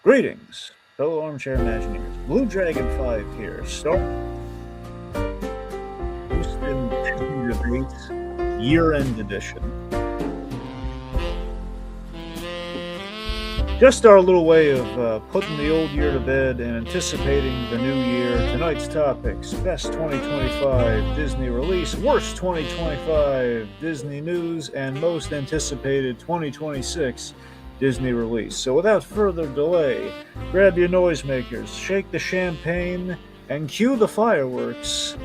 Greetings, fellow armchair imagineers. Blue Dragon 5 here. Houston Disney Debates Year-End Edition. Just our little way of putting the old year to bed and anticipating the new year. Tonight's topics: best 2025 Disney release, worst 2025 Disney news, and most anticipated 2026 Disney release. So without further delay, grab your noisemakers, shake the champagne, and cue the fireworks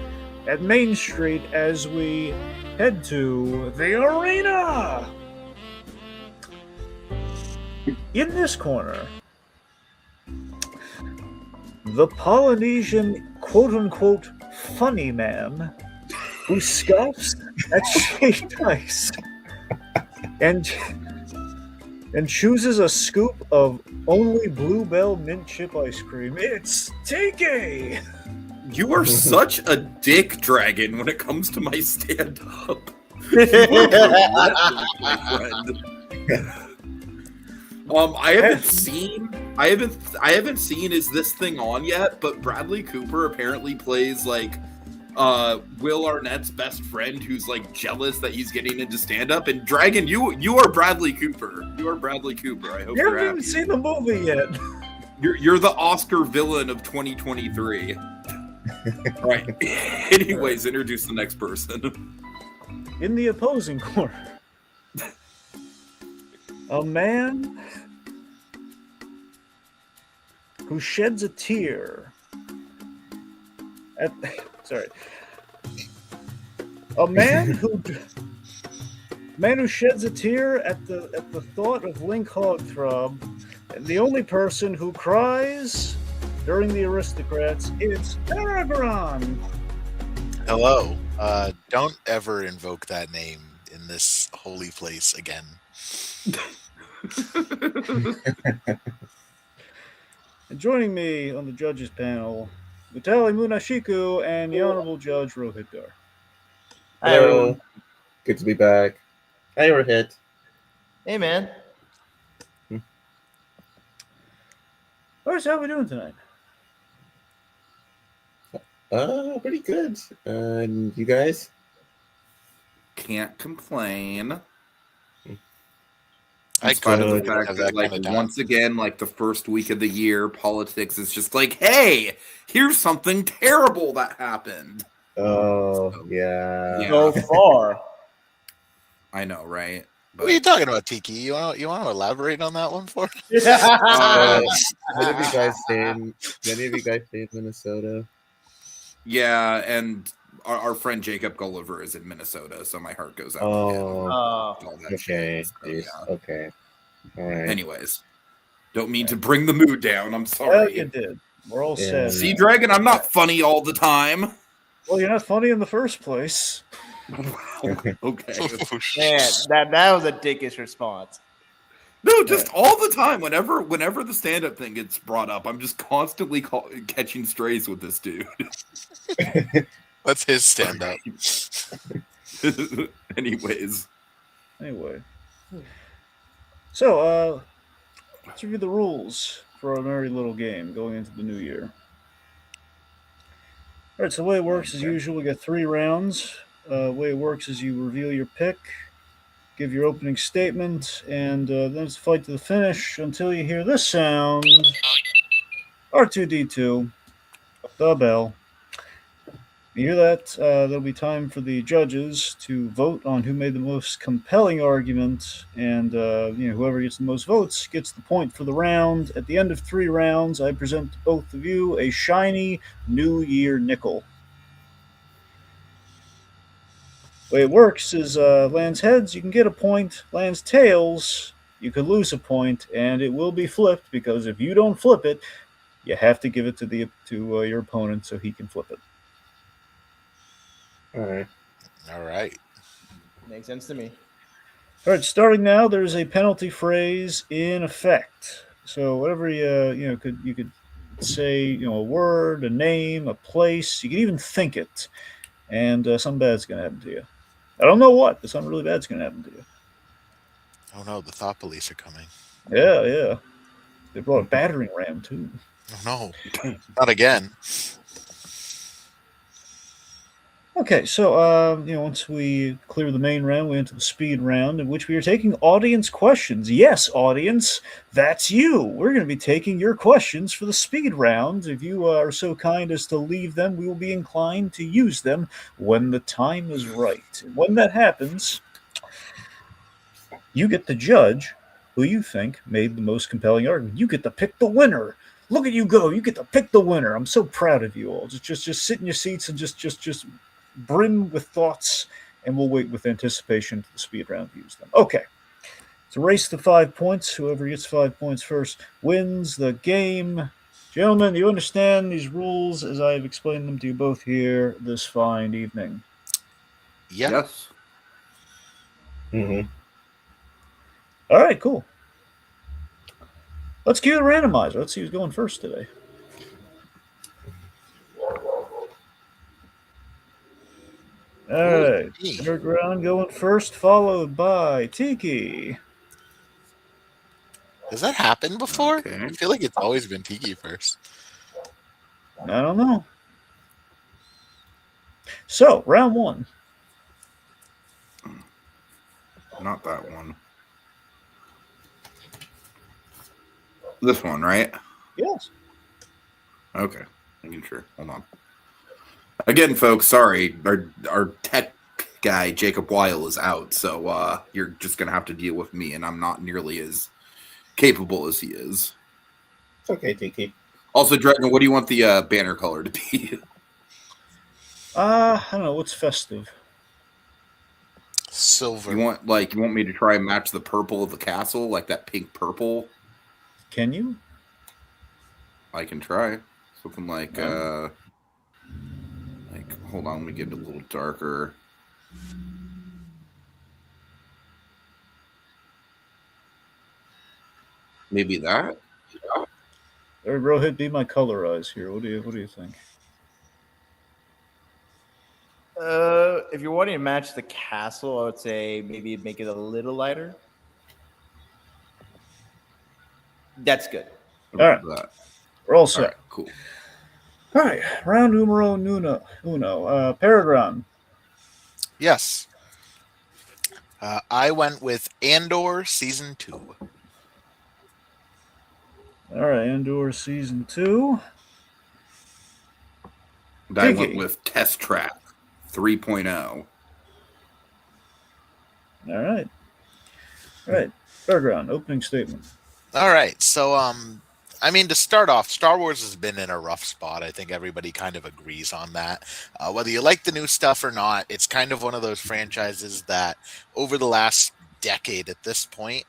at Main Street as we head to the arena! In this corner, the Polynesian quote-unquote funny man who scoffs at shaved ice and chooses a scoop of only Bluebell mint chip ice cream. It's Tiki! You are such a dick, Dragon, when it comes to my stand-up. You are my friend. I haven't seen Is This Thing On yet, but Bradley Cooper apparently plays like Will Arnett's best friend who's like jealous that he's getting into stand-up. And Dragon, you are Bradley Cooper. You are Bradley Cooper. I hope you you're haven't even seen the movie yet. You're the Oscar villain of 2023. Right. Anyways, introduce the next person. In the opposing corner, a man who sheds a tear at a man who sheds a tear at the thought of Link Hogthrob, and the only person who cries during the Aristocrats is Pegron. Hello. Don't ever invoke that name in this holy place again. And joining me on the judges panel, Vitaly Munashiku and the Honorable Judge Rohit Dar. Hi, everyone. Good to be back. Hi, Rohit. Hey, man. First, how are we doing tonight? Pretty good. And you guys? Can't complain. I spite could of the fact that, like, once again, like the first week of the year, politics is just like, hey, here's something terrible that happened. Oh, yeah. So far. I know, right? What are you talking about, Tiki? You want to elaborate on that one for? Many of you guys stay in Minnesota. Yeah, and our friend Jacob Gulliver is in Minnesota, so my heart goes out to him. All that shit. So, yeah. Okay. All right. Anyways, don't mean to bring the mood down. I'm sorry. Well, you did. We're all sad. See, Dragon, I'm not funny all the time. Well, you're not funny in the first place. Okay. Man, that was a dickish response. No, just all the time. Whenever the stand-up thing gets brought up, I'm just constantly catching strays with this dude. That's his stand-up. Anyway. So, let's review the rules for our merry little game going into the new year. All right, so the way it works, as usual, we got 3 rounds. The way it works is you reveal your pick, give your opening statement, and then it's fight to the finish until you hear this sound. R2-D2, the bell. You hear that? There'll be time for the judges to vote on who made the most compelling argument, and whoever gets the most votes gets the point for the round. At the end of 3 rounds, I present to both of you a shiny New Year nickel. The way it works is lands heads, you can get a point. Lands tails, you could lose a point, and it will be flipped, because if you don't flip it, you have to give it to your opponent so he can flip it. All right. Makes sense to me. All right, starting now, there's a penalty phrase in effect. So whatever you could say, a word, a name, a place. You could even think it, and something bad's gonna happen to you. I don't know what, but something really bad's gonna happen to you. Oh no, the thought police are coming. Yeah. They brought a battering ram too. Oh, no, not again. Okay, so once we clear the main round, we enter the speed round, in which we are taking audience questions. Yes, audience, that's you. We're going to be taking your questions for the speed round. If you are so kind as to leave them, we will be inclined to use them when the time is right. And when that happens, you get to judge who you think made the most compelling argument. You get to pick the winner. Look at you go! You get to pick the winner. I'm so proud of you all. Just sit in your seats and just brim with thoughts, and we'll wait with anticipation for the speed round to use them. Okay. It's a race to 5 points. Whoever gets 5 points first wins the game. Gentlemen, do you understand these rules as I have explained them to you both here this fine evening? Yeah. Yes. Mm-hmm. All right, cool. Let's cue the randomizer. Let's see who's going first today. All right, Pegron going first, followed by Tiki. Has that happened before? Okay. I feel like it's always been Tiki first. I don't know. So, round one. Not that one. This one, right? Yes. Okay. Making sure. Hold on. Again, folks, sorry. Our tech guy, Jacob Weil, is out, so you're just going to have to deal with me, and I'm not nearly as capable as he is. It's okay, Tiki. Also, Dragon, what do you want the banner color to be? I don't know. What's festive? Silver. You want me to try and match the purple of the castle, like that pink purple? Can you? I can try. Something like hold on, let me get it a little darker. Maybe that? All right, Rohit, be my color eyes here. What do you think? If you're wanting to match the castle, I would say maybe make it a little lighter. That's good. All right. That. We're all set. All right, cool. All right, round numero uno. Pegron. Yes. I went with Andor Season 2. All right, Andor Season 2. I Tiki. went with Test Track 3.0. All right. Pegron, opening statement. All right. So, I mean, to start off, Star Wars has been in a rough spot. I think everybody kind of agrees on that. Whether you like the new stuff or not, it's kind of one of those franchises that over the last decade at this point,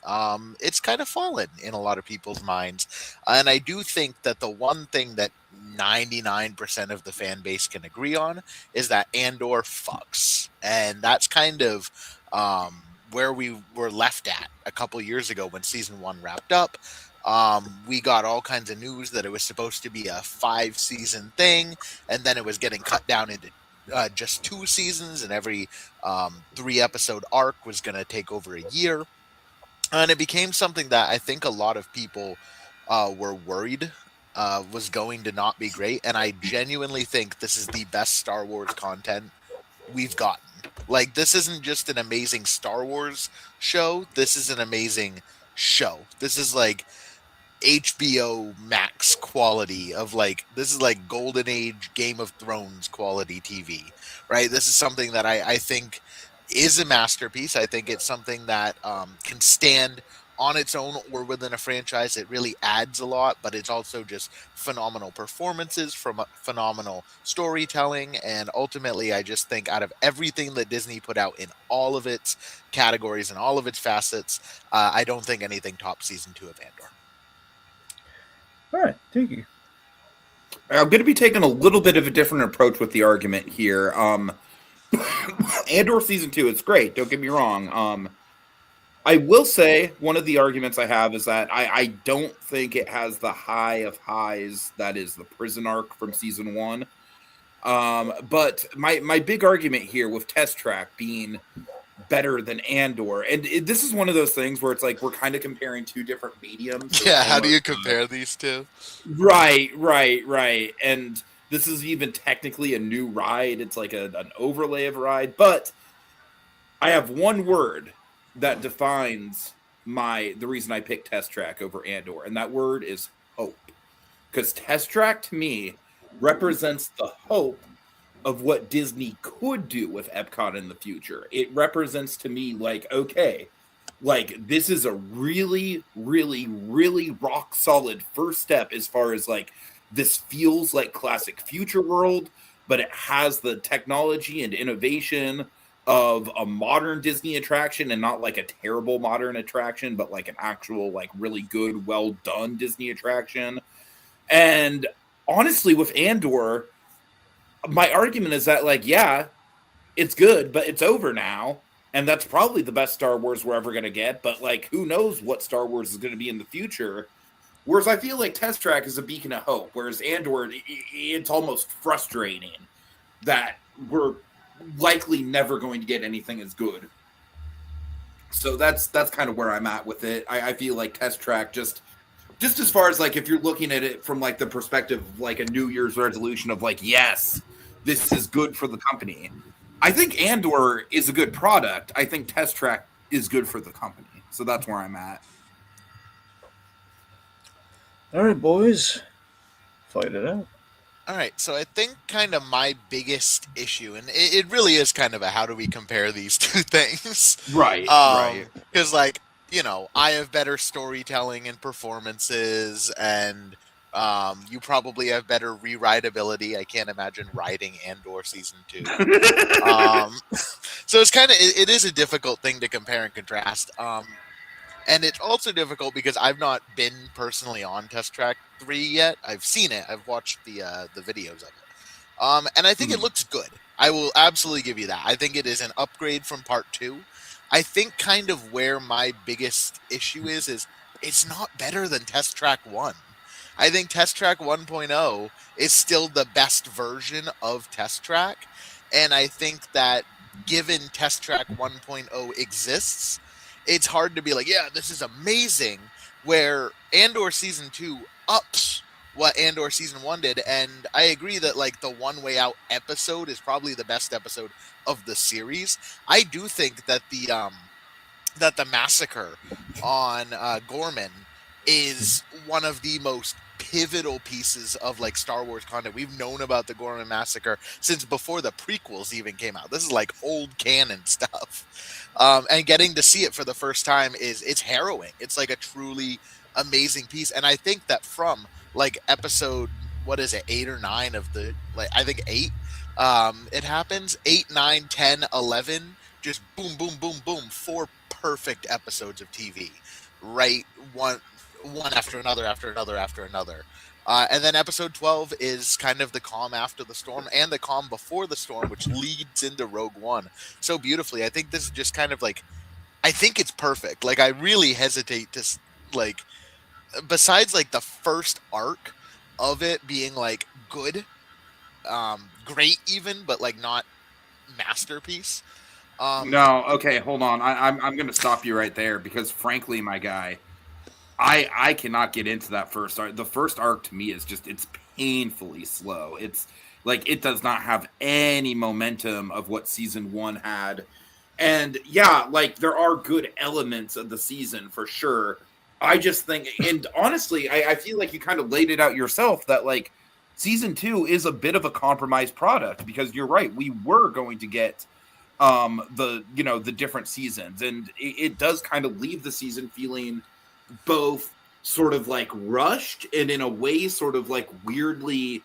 it's kind of fallen in a lot of people's minds. And I do think that the one thing that 99% of the fan base can agree on is that Andor fucks. And that's kind of where we were left at a couple years ago when season 1 wrapped up. We got all kinds of news that it was supposed to be a 5-season thing, and then it was getting cut down into just 2 seasons, and every 3-episode arc was going to take over a year. And it became something that I think a lot of people were worried was going to not be great. And I genuinely think this is the best Star Wars content we've gotten. Like, this isn't just an amazing Star Wars show. This is an amazing show. This is like HBO Max quality of this is like Golden Age Game of Thrones quality TV, right? This is something that I think is a masterpiece. I think it's something that can stand on its own or within a franchise. It really adds a lot, but it's also just phenomenal performances from phenomenal storytelling. And ultimately, I just think out of everything that Disney put out in all of its categories and all of its facets, I don't think anything tops season 2 of Andor. All right, Tiki. I'm going to be taking a little bit of a different approach with the argument here. Andor season 2, it's great. Don't get me wrong. I will say one of the arguments I have is that I don't think it has the high of highs that is the prison arc from season 1. But my big argument here with Test Track being better than Andor. And this is one of those things where it's like we're kind of comparing two different mediums. So Yeah, how do you almost, compare these two? Right. And this is even technically a new ride. It's like an overlay of a ride. But I have one word that defines the reason I picked Test Track over Andor, and that word is hope. Because Test Track to me represents the hope of what Disney could do with Epcot in the future. It represents to me like, okay, like this is a really, really, really rock solid first step as far as like this feels like classic Future World, but it has the technology and innovation of a modern Disney attraction, and not like a terrible modern attraction, but like an actual like really good, well done Disney attraction. And honestly, with Andor, my argument is that like, yeah, it's good, but it's over now. And that's probably the best Star Wars we're ever going to get. But like, who knows what Star Wars is going to be in the future? Whereas I feel like Test Track is a beacon of hope. Whereas Andor, it's almost frustrating that we're likely never going to get anything as good. So that's kind of where I'm at with it. I feel like Test Track just as far as like if you're looking at it from like the perspective of like a New Year's resolution of like, yes, this is good for the company. I think Andor is a good product. I think Test Track is good for the company. So that's where I'm at. All right, boys, fight it out. All right, so I think kind of my biggest issue, and it really is kind of a how do we compare these two things? Right. Because, like, you know, I have better storytelling and performances, and you probably have better rewritability. I can't imagine writing Andor season 2. So it's kind of it is a difficult thing to compare and contrast. And it's also difficult because I've not been personally on Test Track 3 yet. I've seen it. I've watched the videos of it. And I think it looks good. I will absolutely give you that. I think it is an upgrade from Part 2. I think kind of where my biggest issue is it's not better than Test Track 1. I think Test Track 1.0 is still the best version of Test Track. And I think that given Test Track 1.0 exists, it's hard to be like, yeah, this is amazing, where Andor Season 2 ups what Andor Season 1 did. And I agree that, like, the One Way Out episode is probably the best episode of the series. I do think that the massacre on Gorman is one of the most pivotal pieces of like Star Wars content. We've known about the Gorman massacre since before the prequels even came out. This is like old canon stuff. And getting to see it for the first time it's harrowing. It's like a truly amazing piece. And I think that from like episode, 8 or 9 of the, like, I think 8, it happens 8, 9, 10, 11, just boom, boom, boom, boom, 4 perfect episodes of TV, right? One after another, after another, after another. And then episode 12 is kind of the calm after the storm and the calm before the storm, which leads into Rogue One so beautifully. I think this is just kind of like, I think it's perfect. Like, I really hesitate to, like, besides like the first arc of it being like good, great even, but like not masterpiece. No, okay, hold on. I'm going to stop you right there because, frankly, my guy, I cannot get into that first arc. The first arc to me is just, it's painfully slow. It's like, it does not have any momentum of what season 1 had. And yeah, like, there are good elements of the season for sure. I just think, and honestly, I feel like you kind of laid it out yourself that like season 2 is a bit of a compromised product, because you're right. We were going to get the different seasons, and it does kind of leave the season feeling both sort of like rushed and in a way sort of like weirdly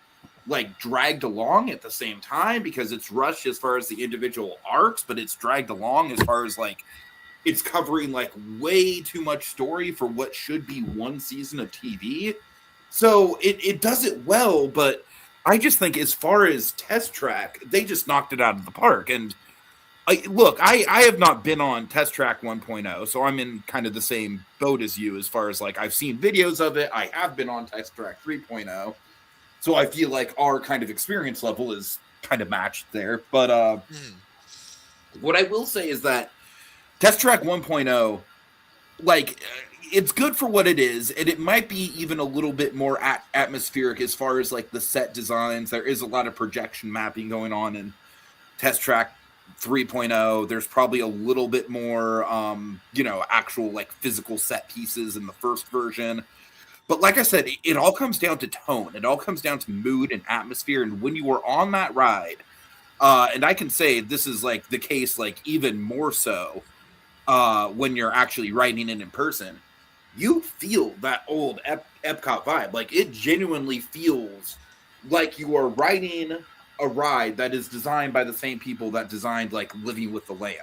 like dragged along at the same time, because it's rushed as far as the individual arcs, but it's dragged along as far as like it's covering like way too much story for what should be one season of TV. So it does it well, but I just think as far as Test Track, they just knocked it out of the park. And I have not been on Test Track 1.0, so I'm in kind of the same boat as you as far as like I've seen videos of it. I have been on Test Track 3.0, so I feel like our kind of experience level is kind of matched there. But what I will say is that Test Track 1.0, like, it's good for what it is, and it might be even a little bit more atmospheric as far as like the set designs. There is a lot of projection mapping going on in Test Track 3.0. There's probably a little bit more, actual like physical set pieces in the first version. But like I said, it all comes down to tone. It all comes down to mood and atmosphere. And when you are on that ride, and I can say this is like the case, like even more so when you're actually riding it in person, you feel that old Epcot vibe. Like it genuinely feels like you are riding a ride that is designed by the same people that designed like Living with the Land.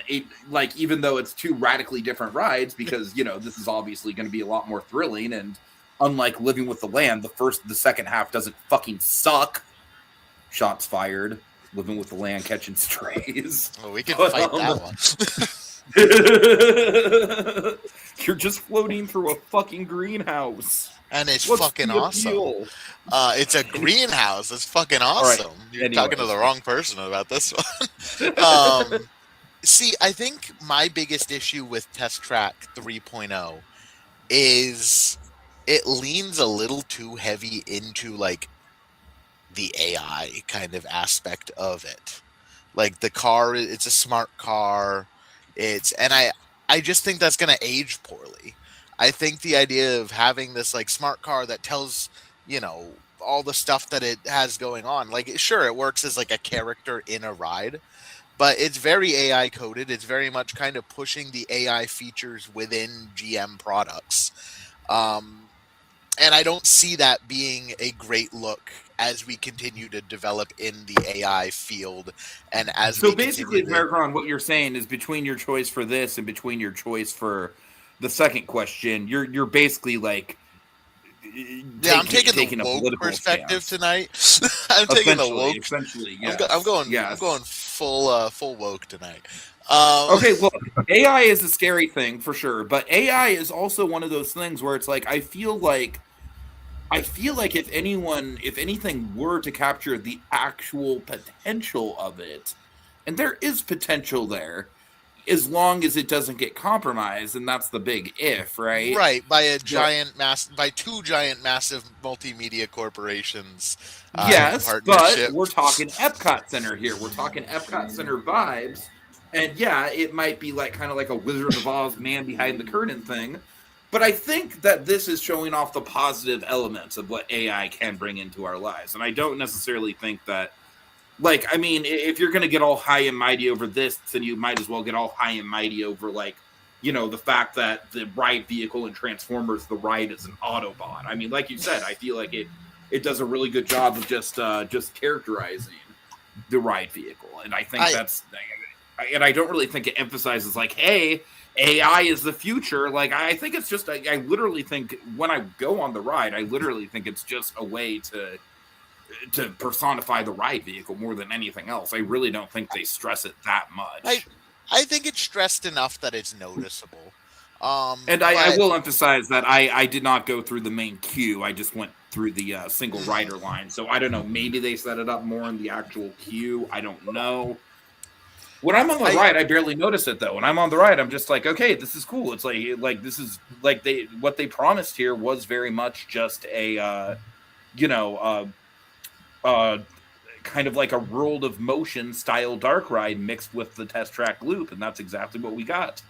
It like, even though it's two radically different rides, because this is obviously going to be a lot more thrilling, and unlike Living with the Land, the second half doesn't fucking suck. Shots fired. Living with the Land catching strays. Well, we can fight that one. You're just floating through a fucking greenhouse. And it's What's fucking the awesome. appeal? It's a greenhouse. It's fucking awesome. Right. You're talking to the wrong person about this one. See, I think my biggest issue with Test Track 3.0 is it leans a little too heavy into like the AI kind of aspect of it. Like the car, it's a smart car. I just think that's going to age poorly. I think the idea of having this like smart car that tells, all the stuff that it has going on, like sure, it works as like a character in a ride, but it's very AI coded. It's very much kind of pushing the AI features within GM products. And I don't see that being a great look as we continue to develop in the AI field. And as so basically, Pegron, what you're saying is between your choice for this and between your choice for the second question, you're basically like, I'm taking the woke perspective tonight. I'm taking the woke. Essentially, yes. I'm going full woke tonight. Okay, look, AI is a scary thing for sure, but AI is also one of those things where it's like I feel like if anything were to capture the actual potential of it, and there is potential there, as long as it doesn't get compromised, and that's the big if, right? Right, by two giant massive multimedia corporations. Yes, but we're talking Epcot Center here. We're talking Epcot Center vibes. And yeah, it might be like kind of like a Wizard of Oz man behind the curtain thing. But I think that this is showing off the positive elements of what AI can bring into our lives. And I don't necessarily think that, like, I mean, if you're going to get all high and mighty over this, then you might as well get all high and mighty over, like, the fact that the ride vehicle in Transformers, the ride is an Autobot. I mean, like you said, I feel like it does a really good job of just characterizing the ride vehicle. And I think and I don't really think it emphasizes like, hey, AI is the future. Like, I think it's just, I literally think when I go on the ride, I literally think it's just a way to personify the ride vehicle more than anything else. I really don't think they stress it that much. I think it's stressed enough that it's noticeable. I will emphasize that I did not go through the main queue. I just went through the single rider line. So I don't know. Maybe they set it up more in the actual queue. I don't know. When I'm on the ride, I barely notice it though. When I'm on the ride, I'm just like, okay, this is cool. It's like this is like what they promised here was very much just a kind of like a World of Motion style dark ride mixed with the Test Track loop, and that's exactly what we got.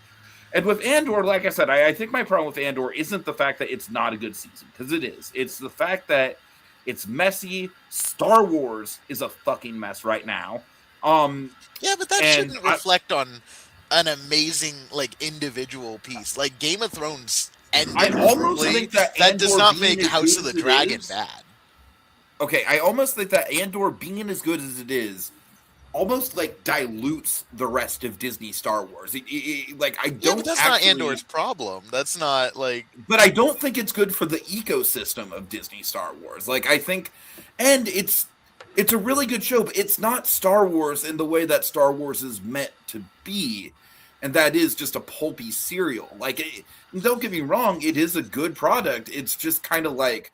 And with Andor, like I said, I think my problem with Andor isn't the fact that it's not a good season, because it is. It's the fact that it's messy. Star Wars is a fucking mess right now. Yeah, but that shouldn't reflect on an amazing like individual piece. Like Game of Thrones ended. I almost think that does not make House of the Dragon bad. Okay, I almost think that Andor, being as good as it is, almost like dilutes the rest of Disney Star Wars. Like I don't. But that's not Andor's problem. That's not like. But I don't think it's good for the ecosystem of Disney Star Wars. Like I think, and it's a really good show, but it's not Star Wars in the way that Star Wars is meant to be, and that is just a pulpy cereal. Like, don't get me wrong, it is a good product. It's just kind of like.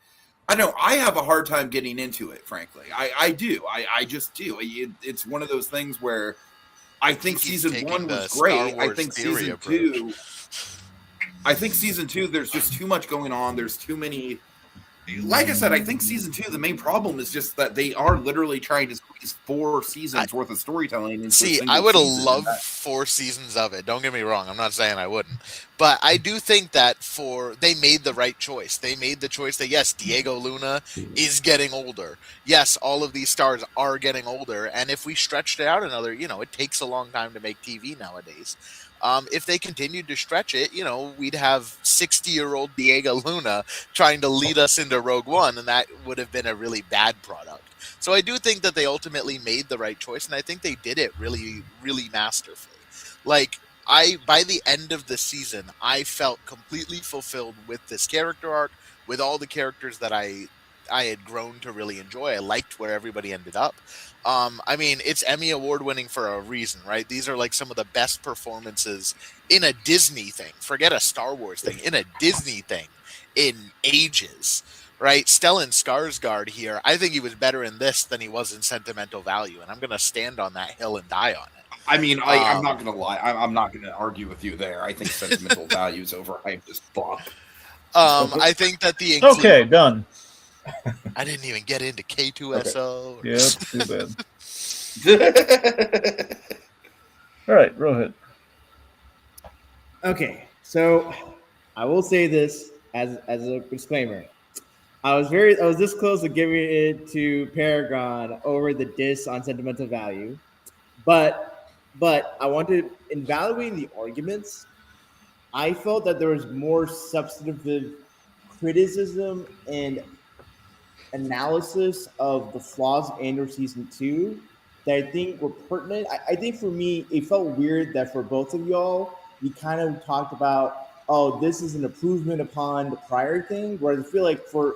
I know I have a hard time getting into it, frankly. I do. I just do. It's one of those things where I think Tiki's season taking 1 the was Star great. I Wars think theory season approach. 2. I think season 2. There's just too much going on. There's too many. Like I said, I think season 2. The main problem is just that they are literally trying to squeeze 4 seasons worth of storytelling into a See, single I would have season, loved 4 seasons of it. Don't get me wrong. I'm not saying I wouldn't. But I do think that they made the right choice. They made the choice that, yes, Diego Luna is getting older. Yes, all of these stars are getting older. And if we stretched it out another, it takes a long time to make TV nowadays. If they continued to stretch it, we'd have 60-year-old Diego Luna trying to lead us into Rogue One, and that would have been a really bad product. So I do think that they ultimately made the right choice, and I think they did it really, really masterfully. Like, by the end of the season, I felt completely fulfilled with this character arc, with all the characters that I had grown to really enjoy. I liked where everybody ended up. I mean, it's Emmy Award winning for a reason, right? These are like some of the best performances in a Disney thing. Forget a Star Wars thing, in a Disney thing in ages, right? Stellan Skarsgård here, I think he was better in this than he was in Sentimental Value, and I'm going to stand on that hill and die on it. I mean, I'm not going to lie. I'm not going to argue with you there. I think Sentimental Value is overhyped as fuck. I think that the Okay, done. I didn't even get into K2SO. Okay. Yeah, too bad. All right, Rohit. Okay, so I will say this as a disclaimer. I was this close to giving it to Pegron over the diss on Sentimental Value, but I wanted, in evaluating the arguments, I felt that there was more substantive criticism and analysis of the flaws of Andor season 2 that I think were pertinent. I think for me, it felt weird that for both of y'all, you kind of talked about, oh, this is an improvement upon the prior thing. Whereas I feel like for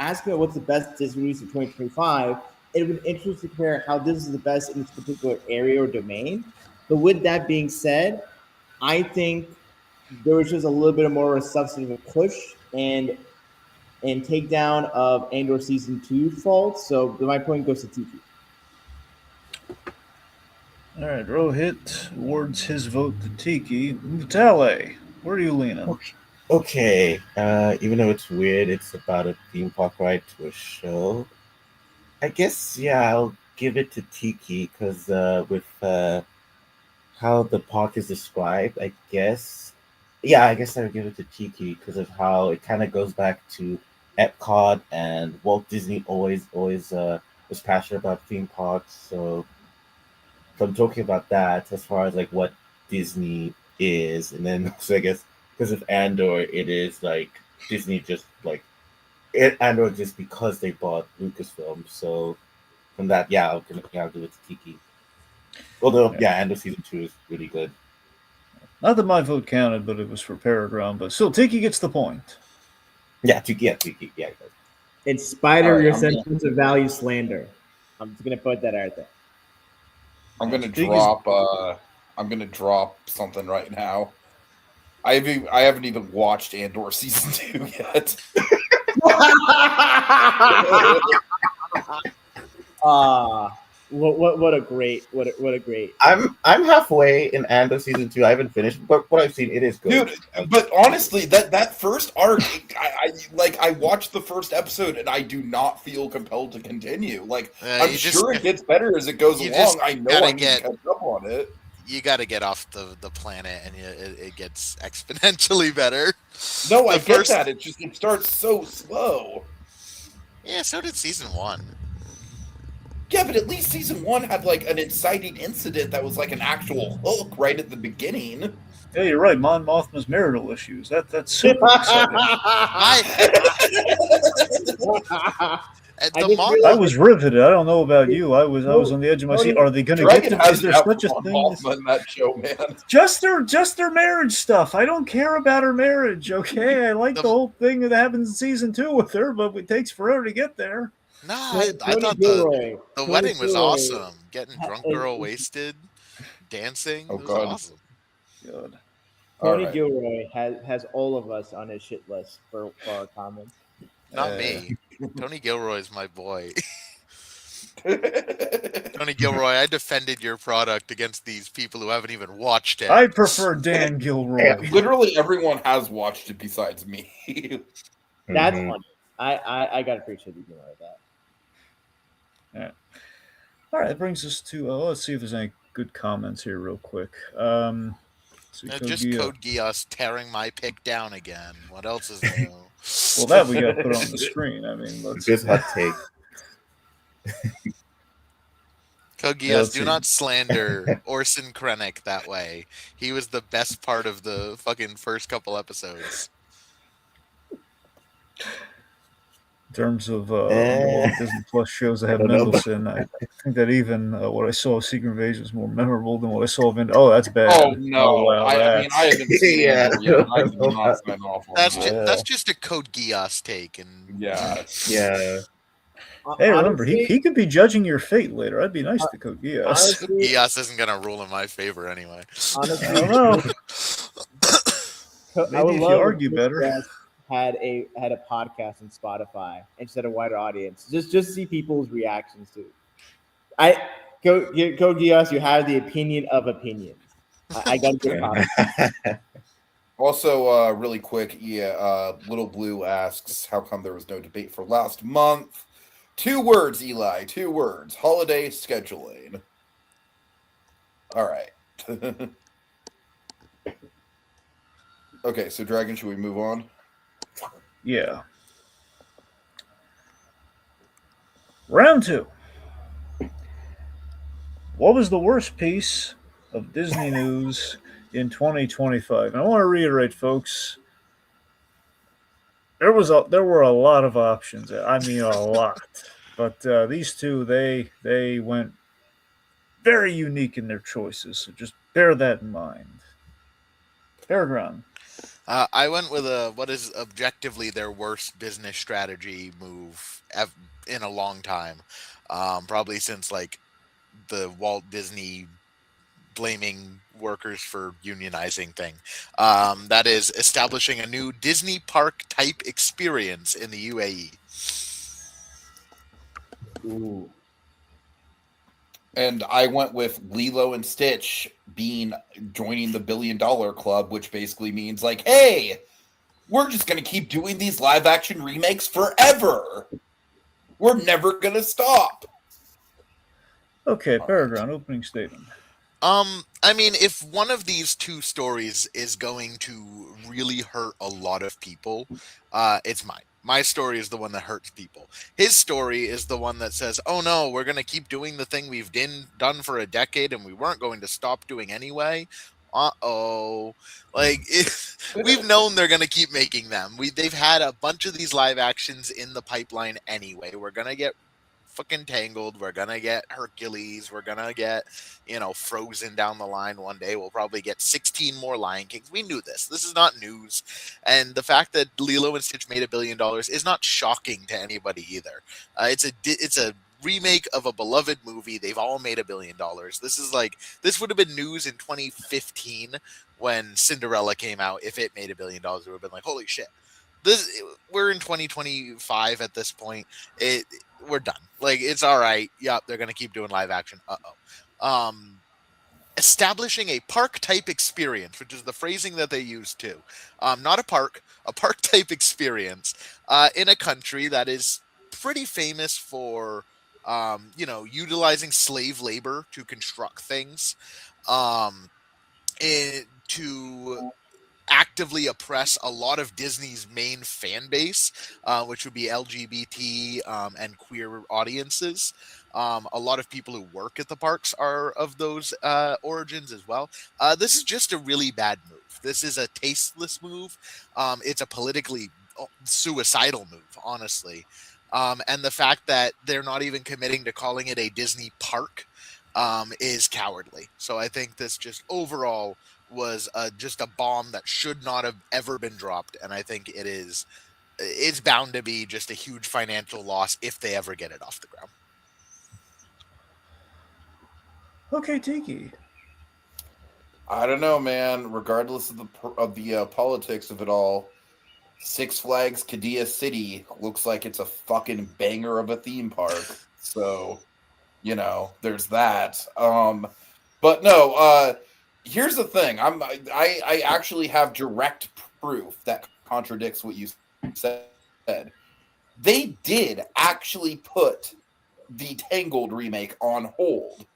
asking about what's the best Disney release of 2025, it would be interesting to compare how this is the best in this particular area or domain. But with that being said, I think there was just a little bit more of a substantive push and takedown of Andor season 2 faults. So my point goes to Tiki. All right, Rohit awards his vote to Tiki. Vitale, where are you leaning? Okay. Even though it's weird, it's about a theme park ride to a show. I guess, yeah, I'll give it to Tiki because with how the park is described, I guess I would give it to Tiki because of how it kind of goes back to Epcot, and Walt Disney always was passionate about theme parks. So I'm talking about that as far as like what Disney is, and then so I guess because of Andor, it is like Disney just like Andor exists because they bought Lucasfilm. So from that, I'll give it to Tiki. Although, Andor season 2 is really good. Not that my vote counted, but it was for Pegron. But still, Tiki gets the point. Yeah, Tiki. Yeah. In spite of your sentiments of value slander, I'm just gonna put that out there. I'm gonna drop something right now. I haven't even watched Andor season 2 yet. What a great. I'm halfway in Andor season 2. I haven't finished, but what I've seen, it is good. Dude, but honestly, that first arc, I watched the first episode and I do not feel compelled to continue. Like, I'm sure it gets better as it goes along. I know I need to catch up on it. You got to get off the planet, and it gets exponentially better. No, I get that. It starts so slow. Yeah, so did season 1. Yeah, but at least season 1 had like an inciting incident that was like an actual hook right at the beginning. Yeah, you're right. Mon Mothma's marital issues. That's super exciting. I was riveted. I don't know about you. I was on the edge of my seat. Are they going to get to? Is there such a thing? In that show, man. Just their marriage stuff. I don't care about her marriage. Okay, I like the whole thing that happens in season 2 with her, but it takes forever to get there. No, I thought the wedding was awesome. Getting drunk girl wasted, dancing. It was awesome. Good. Tony Gilroy has all of us on his shit list for our comments. Not me. Tony Gilroy's my boy. Tony Gilroy, I defended your product against these people who haven't even watched it. I prefer Dan Gilroy. Literally everyone has watched it besides me. That's Mhm. funny. I gotta appreciate you doing like that. All right, that brings us to let's see if there's any good comments here, real quick. Just Code Geass tearing my pick down again. What else is new? Well, that we got to put on the screen. I mean, let's. Good hot take. Code Yeah, Geass, let's do see. not slander Orson Krennic that way. He was the best part of the fucking first couple episodes. In terms of Disney Plus shows that have I don't know Mendelsohn, I think that even what I saw of Secret Invasion is more memorable than what I saw of. Oh, that's bad. Oh no! wow, I mean, I haven't seen Yeah. Andor yet. I do not sign off on That's that. that's just a Code Geass take, and Yeah. Yeah. Hey, remember, Honestly, he could be judging your fate later. I'd be nice to Code Geass. honestly, Geass isn't gonna rule in my favor anyway. I honestly, don't know. I Maybe would if love you if argue Chris better. Grass had a podcast on Spotify and just had a wider audience, just to see people's reactions to it. Code Geass, you have the opinion of opinions. I got to give comments. Also, really quick, Little Blue asks, how come there was no debate for last month? 2 words, Eli. 2 words. Holiday scheduling. All right. Okay, so Dragon, should we move on? Yeah. Round 2. What was the worst piece of Disney news in 2025? And I want to reiterate, folks, there were a lot of options. I mean, a lot. But these two, they went very unique in their choices. So just bear that in mind. Pegron. I went with what is objectively their worst business strategy move in a long time, probably since like the Walt Disney blaming workers for unionizing thing. That is establishing a new Disney park type experience in the UAE. Ooh. And I went with Lilo and Stitch joining the $1 billion club, which basically means like, hey, we're just going to keep doing these live action remakes forever. We're never going to stop. Okay, Pegron, opening statement. I mean, if one of these two stories is going to really hurt a lot of people, it's mine. My story is the one that hurts people. His story is the one that says, oh no, we're going to keep doing the thing we've done for a decade and we weren't going to stop doing anyway. Uh-oh. Like, we've known they're going to keep making them. They've had a bunch of these live actions in the pipeline anyway. We're going to get fucking Tangled. We're going to get Hercules. We're going to get, Frozen down the line one day. We'll probably get 16 more Lion Kings. We knew this. This is not news. And the fact that Lilo and Stitch made $1 billion is not shocking to anybody either. It's a remake of a beloved movie. They've all made $1 billion. This would have been news in 2015 when Cinderella came out. If it made $1 billion, it would have been like, holy shit. We're in 2025 at this point. We're done. Like, it's all right. Yep, they're gonna keep doing live action. Establishing a park type experience, which is the phrasing that they use too. Not a park type experience in a country that is pretty famous for utilizing slave labor to construct things, to actively oppress a lot of Disney's main fan base, which would be LGBT and queer audiences. A lot of people who work at the parks are of those origins as well. This is just a really bad move. This is a tasteless move. It's a politically suicidal move, honestly. And the fact that they're not even committing to calling it a Disney park is cowardly. So I think this just overall was just a bomb that should not have ever been dropped, and I think it's bound to be just a huge financial loss if they ever get it off the ground. Okay, Tiki. I don't know, man. Regardless of the politics of it all, Six Flags Qiddiya City looks like it's a fucking banger of a theme park. So there's that. But no, here's the thing. I actually have direct proof that contradicts what you said. They did actually put the Tangled remake on hold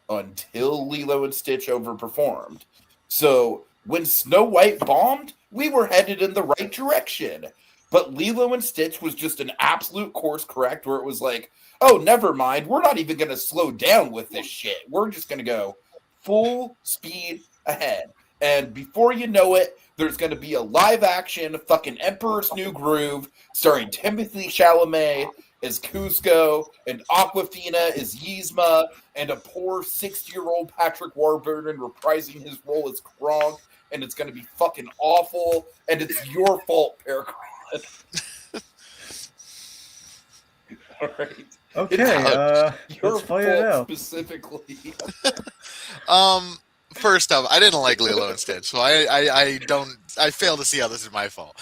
until Lilo and Stitch overperformed. So when Snow White bombed, we were headed in the right direction. But Lilo and Stitch was just an absolute course correct where it was like, oh, never mind. We're not even going to slow down with this shit. We're just going to go full speed ahead. And before you know it, there's going to be a live action fucking Emperor's New Groove starring Timothy Chalamet as Cusco and Aquafina as Yzma and a poor 60-year-old Patrick Warburton reprising his role as Kronk. And it's going to be fucking awful. And it's your fault, Pegron. All right. Okay, let's fight it out. Specifically. First up, I didn't like Lilo and Stitch, so I fail to see how this is my fault.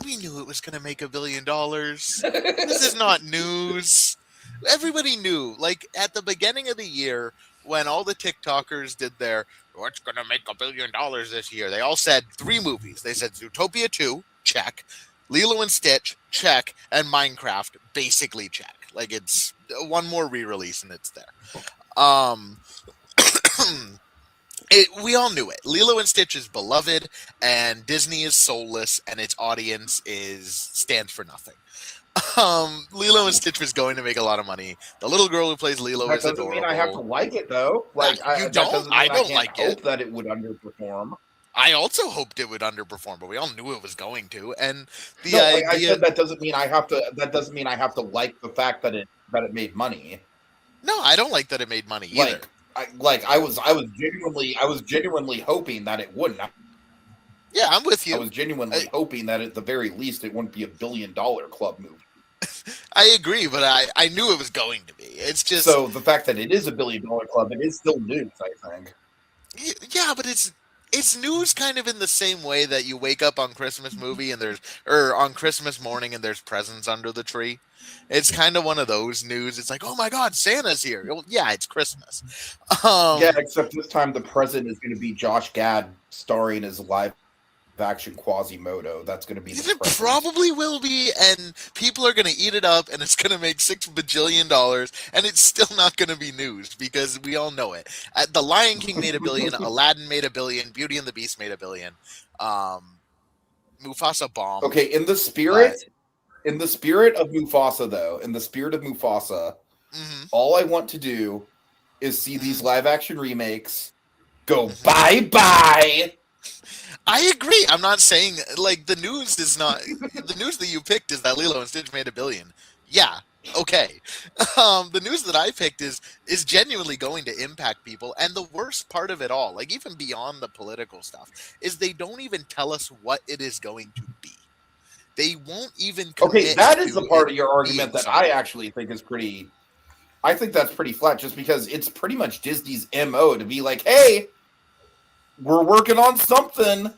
We knew it was going to make $1 billion. This is not news. Everybody knew, like, at the beginning of the year, when all the TikTokers did their, what's going to make $1 billion this year, they all said 3 movies. They said Zootopia 2, check. Lilo and Stitch, check. And Minecraft, basically check. Like, it's one more re-release and it's there. We all knew it. Lilo and Stitch is beloved, and Disney is soulless, and its audience stands for nothing. Lilo and Stitch was going to make a lot of money. The little girl who plays Lilo is adorable. That doesn't mean I have to like it, though. Like, you don't. I don't like it. Hope that it would underperform. I also hoped it would underperform, but we all knew it was going to. And I said that doesn't mean I have to. That doesn't mean I have to like the fact that it made money. No, I don't like that it made money either. I was genuinely hoping that it wouldn't. Yeah, I'm with you. I was genuinely hoping that at the very least it wouldn't be $1 billion club movie. I agree, but I knew it was going to be. It's just so the fact that it is $1 billion club, it is still news, I think. Yeah, but it's news kind of in the same way that you wake up on Christmas on Christmas morning and there's presents under the tree. It's kind of one of those news. It's like, oh my God, Santa's here. Well, yeah, it's Christmas. Yeah, except this time the present is going to be Josh Gad starring as live action Quasimodo. That's going to be it probably will be, and people are going to eat it up, and it's going to make $6 bajillion, and it's still not going to be news because we all know it. The Lion King made $1 billion, Aladdin made $1 billion, Beauty and the Beast made $1 billion. Mufasa bombed. Okay, in the spirit of Mufasa, though, all I want to do is see these live action remakes go bye. I agree. I'm not saying like the news is not the news that you picked is that Lilo and Stitch made $1 billion. Yeah, okay. The news that I picked is genuinely going to impact people, and the worst part of it all, like even beyond the political stuff, is they don't even tell us what it is going to be. They won't even. Okay, that is the part of your argument that I actually think is pretty. I think that's pretty flat, just because it's pretty much Disney's MO to be like, hey, we're working on something.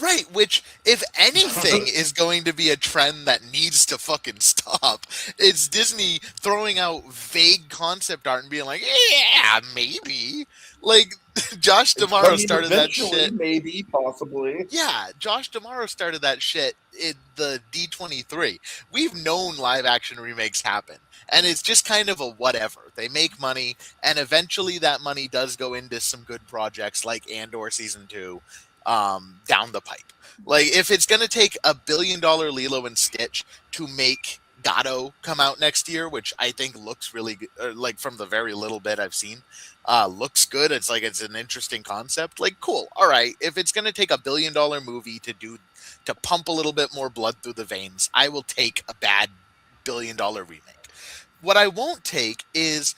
Right, which, if anything, is going to be a trend that needs to fucking stop. It's Disney throwing out vague concept art and being like, yeah, maybe. Like, Josh D'Amaro started that shit. Maybe, possibly. Yeah, Josh D'Amaro started that shit in the D23. We've known live-action remakes happen. And it's just kind of a whatever. They make money, and eventually that money does go into some good projects like Andor Season 2 down the pipe. Like, if it's going to take $1 billion Lilo and Stitch to make Gato come out next year, which I think looks really good, like from the very little bit I've seen, looks good. It's like it's an interesting concept. Like, cool. All right. If it's going to take $1 billion movie to pump a little bit more blood through the veins, I will take a bad $1 billion remake. What I won't take is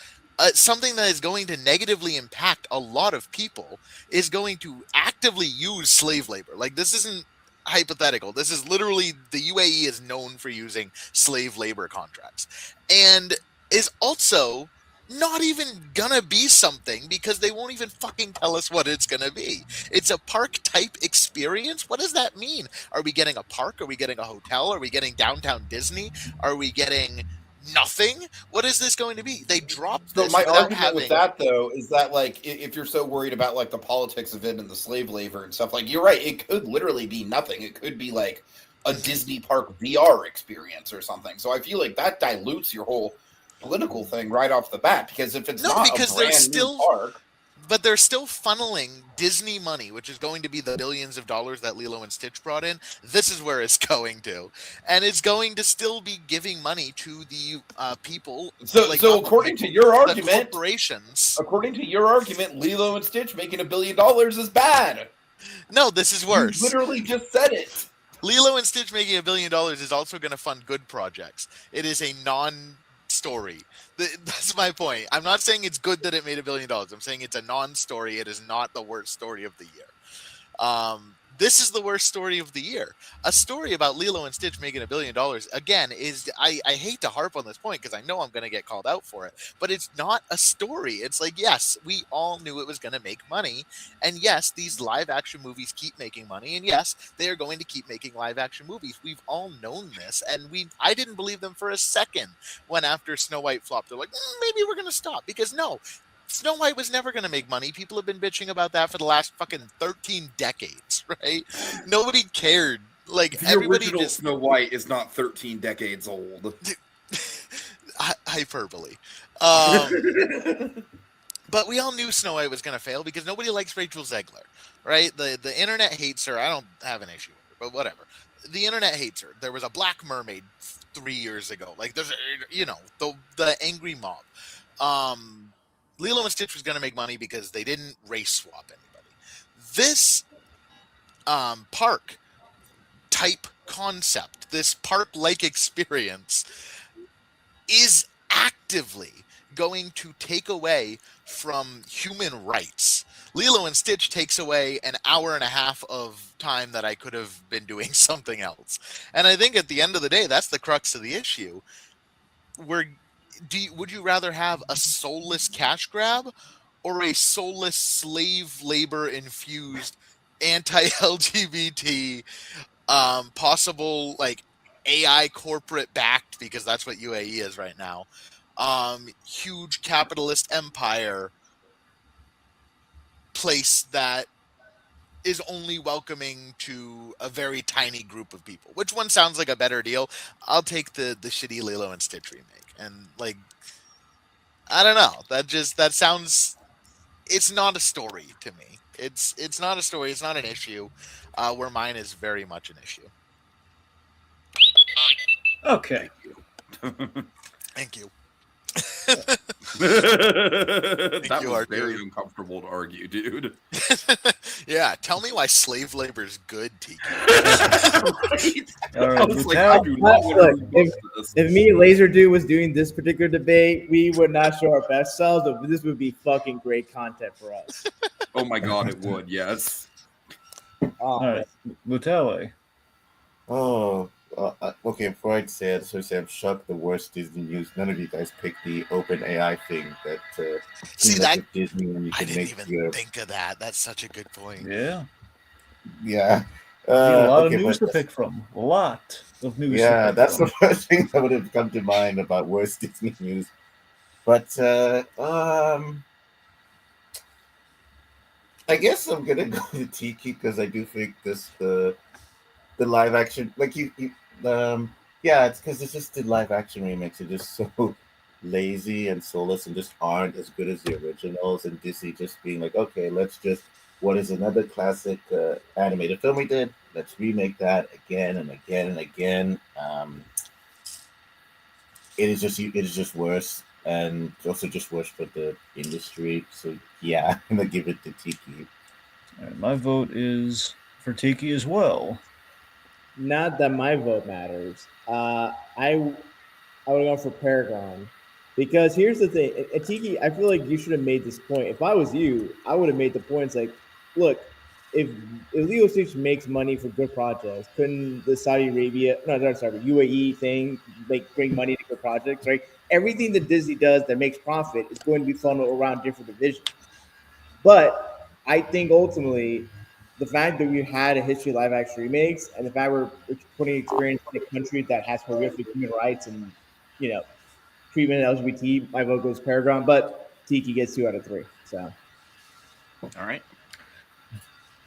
something that is going to negatively impact a lot of people is going to actively use slave labor. Like, this isn't hypothetical. This is literally the UAE is known for using slave labor contracts and is also not even gonna be something because they won't even fucking tell us what it's gonna be. It's a park type experience. What does that mean? Are we getting a park? Are we getting a hotel? Are we getting downtown Disney? Are we getting nothing. What is this going to be? They dropped So this my without argument with having. that, though, is that like if you're so worried about like the politics of it and the slave labor and stuff, like you're right, it could literally be nothing. It could be like a Disney Park VR experience or something. So I feel like that dilutes your whole political thing right off the bat, because if it's No, not because a they're brand new still. park, But they're still funneling Disney money, which is going to be the billions of dollars that Lilo and Stitch brought in. This is where it's going to, and it's going to still be giving money to the people. so Like, so not the according people, to your the argument, corporations. Lilo and Stitch making $1 billion is bad. No, this is worse. You literally just said it. Lilo and Stitch making $1 billion is also going to fund good projects. It is a non-story. That's my point. I'm not saying it's good that it made $1 billion. I'm saying it's a non-story. It is not the worst story of the year. This is the worst story of the year. A story about Lilo and Stitch making $1 billion, again, is I hate to harp on this point because I know I'm going to get called out for it, but it's not a story. It's like, yes, we all knew it was going to make money, and yes, these live action movies keep making money, and yes, they are going to keep making live action movies. We've all known this, and I didn't believe them for a second when after Snow White flopped, they're like, maybe we're going to stop, because no, Snow White was never going to make money. People have been bitching about that for the last fucking 13 decades, right? Nobody cared. Like, The everybody original just Snow White is not 13 decades old. hyperbole. But we all knew Snow White was going to fail because nobody likes Rachel Zegler, right? The internet hates her. I don't have an issue with her, but whatever. The internet hates her. There was a Black Mermaid 3 years ago. Like, there's, the angry mob. Lilo and Stitch was going to make money because they didn't race swap anybody. This park type concept, this park-like experience, is actively going to take away from human rights. Lilo and Stitch takes away an hour and a half of time that I could have been doing something else. And I think at the end of the day, that's the crux of the issue. Would you rather have a soulless cash grab or a soulless slave labor infused anti-LGBT possible like AI corporate backed, because that's what UAE is right now, huge capitalist empire place that is only welcoming to a very tiny group of people? Which one sounds like a better deal? I'll take the shitty Lilo and Stitch remake. And like, I don't know. That sounds. It's not a story to me. It's not a story. It's not an issue. Where mine is very much an issue. Okay. Thank you. That you, was Arthur. very uncomfortable to argue, dude. Yeah, tell me why slave labor is good, Tiki. All right, I was like, Lutal? I do not want Look, to repost this. If me and Laser Dude was doing this particular debate, we would not show our best selves, but this would be fucking great content for us. Oh my god, it would, yes. All right, Lutale. Oh, okay. Before I say it, I just want to say I'm shocked. The worst Disney news. None of you guys picked the open AI thing that. See came up that? with Disney when you I can didn't make even your think of that. That's such a good point. Yeah. yeah. Need a lot Okay, of news to but- pick from. A lot of news. Yeah, to pick that's from. the first thing that would have come to mind about worst Disney news. But I guess I'm gonna go to Tiki because I do think the live action yeah, it's because it's just the live action remakes are just so lazy and soulless and just aren't as good as the originals, and Disney just being like, okay, let's just what is another classic animated film we did, let's remake that again and again and again. It is just worse, and also just worse for the industry. So yeah, I'm gonna give it to Tiki. All right, my vote is for Tiki as well. Not that my vote matters. I would go for Pegron, because here's the thing, Tiki. I feel like you should have made this point. If I was you, I would have made the points like, look, if Leo Stitch makes money for good projects, couldn't the Saudi Arabia, UAE thing bring money to good projects, right? Everything that Disney does that makes profit is going to be funneled around different divisions. But I think ultimately, the fact that we had a history of live action remakes and the fact we're putting experience in a country that has horrific human rights and, treatment of LGBT, my vote goes Pegron, but Tiki gets 2 out of 3. So All right.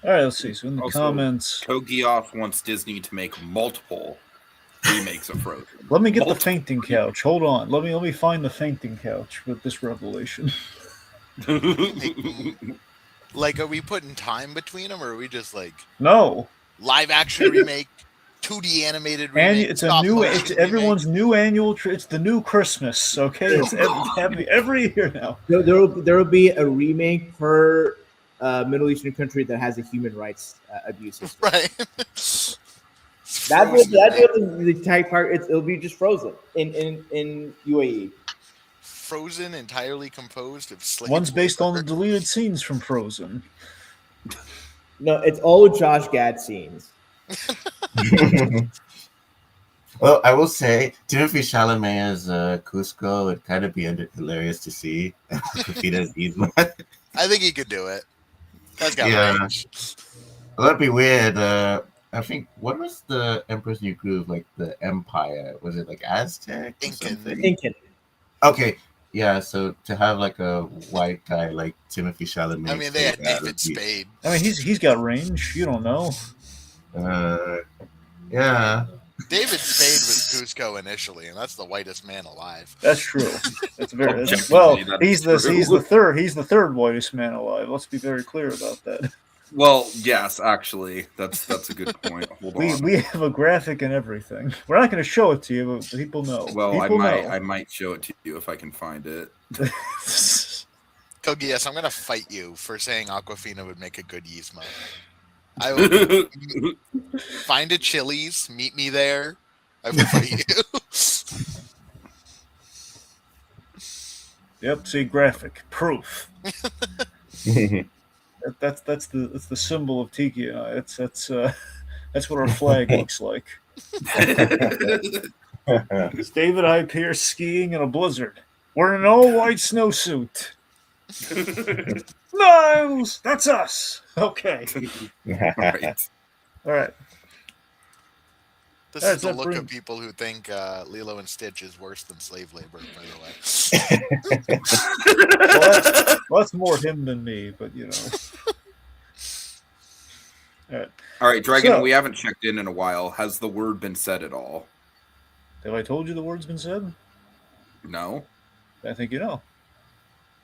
All right, let's see. So in the Also, comments, Kogioff wants Disney to make multiple remakes of Frozen. let me get the Multiple fainting couch. Hold on. Let me find the fainting couch with this revelation. Like, are we putting time between them, or are we just like No. live action remake, 2D animated And remake? it's a new. It's remake? everyone's new annual. It's the new Christmas. Okay, it's happening every year now. there will be a remake per Middle Eastern country that has a human rights abuse history. Right. That's what the tag part. It'll be just Frozen in UAE. Frozen, entirely composed of slave One's based on the labor. deleted scenes from Frozen. No, it's all Josh Gad scenes. Well, I will say, Timothy Chalamet as Cusco would kind of be hilarious to see. Aquafina's Yzma. I think he could do it. That's got Yeah. range. Well, that'd be weird. I think, what was the Emperor's New Groove, like the Empire? Was it like Aztec or Incan. something? Incan. Okay, yeah, so to have like a white guy like Timothy Chalamet. I mean, they had play that David would be- Spade. I mean, he's got range. You don't know. Yeah. David Spade was Cusco initially, and that's the whitest man alive. That's true. That's very Objectively, well. that's He's true. the third whitest man alive. Let's be very clear about that. Well, yes, actually, that's a good point. Hold on. We have a graphic and everything. We're not going to show it to you, but people know. Well, people I might show it to you if I can find it. Kogi, yes, I'm gonna fight you for saying Aquafina would make a good Yzma. I will find a Chili's, meet me there. I will fight you. Yep. See, graphic proof. That's the symbol of Tiki. That's what our flag looks like. It's David I. Pierce skiing in a blizzard, wearing an all-white snowsuit. Niles, that's us. Okay, Right. all right. This That's is the that look bring- of people who think Lilo and Stitch is worse than slave labor, by the way. Well, that's more him than me, but you know. All right. All right, Dragon, So- we haven't checked in a while. Has the word been said at all? Have I told you the word's been said? No? I think you know.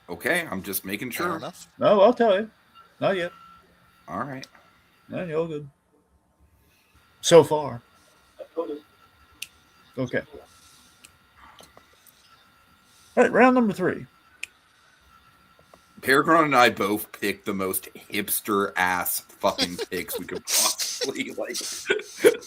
Okay, I'm just making Fair sure. enough. No, I'll tell you. Not yet. All right. No, you're all good. So far. Okay. All right, round number 3. Pegron and I both picked the most hipster ass fucking picks we could possibly like.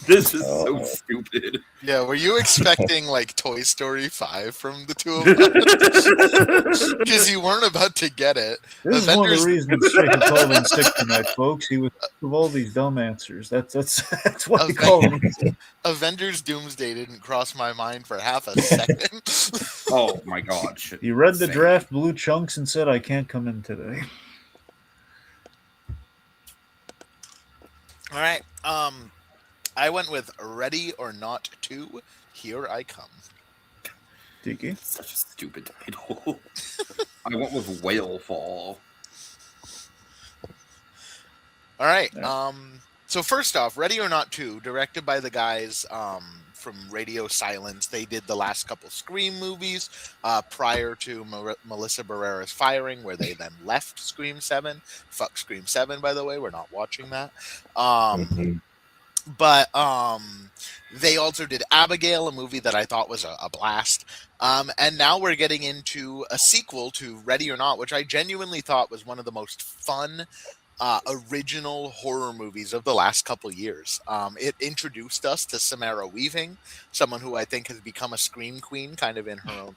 This is so stupid. Yeah, were you expecting like Toy Story 5 from the two of us? Because you weren't about to get it. This is one of Avengers- the reasons Jacob called in sick tonight, folks. He was sick of all these dumb answers. That's what he called him. Avengers Doomsday didn't cross my mind for half a second. Oh my god. Shit. He read the Insane. draft blue chunks and said, I can't come in today. All right. I went with Ready or Not 2. Here I come. Tiki. Such a stupid title. I went with Whale Fall. All right. Yeah. So first off, Ready or Not 2, directed by the guys from Radio Silence. They did the last couple Scream movies prior to Melissa Barrera's firing, where they then left Scream 7. Fuck Scream 7, by the way. We're not watching that. But they also did Abigail, a movie that I thought was a blast. And now we're getting into a sequel to Ready or Not, which I genuinely thought was one of the most fun original horror movies of the last couple years. It introduced us to Samara Weaving, someone who I think has become a scream queen, kind of in her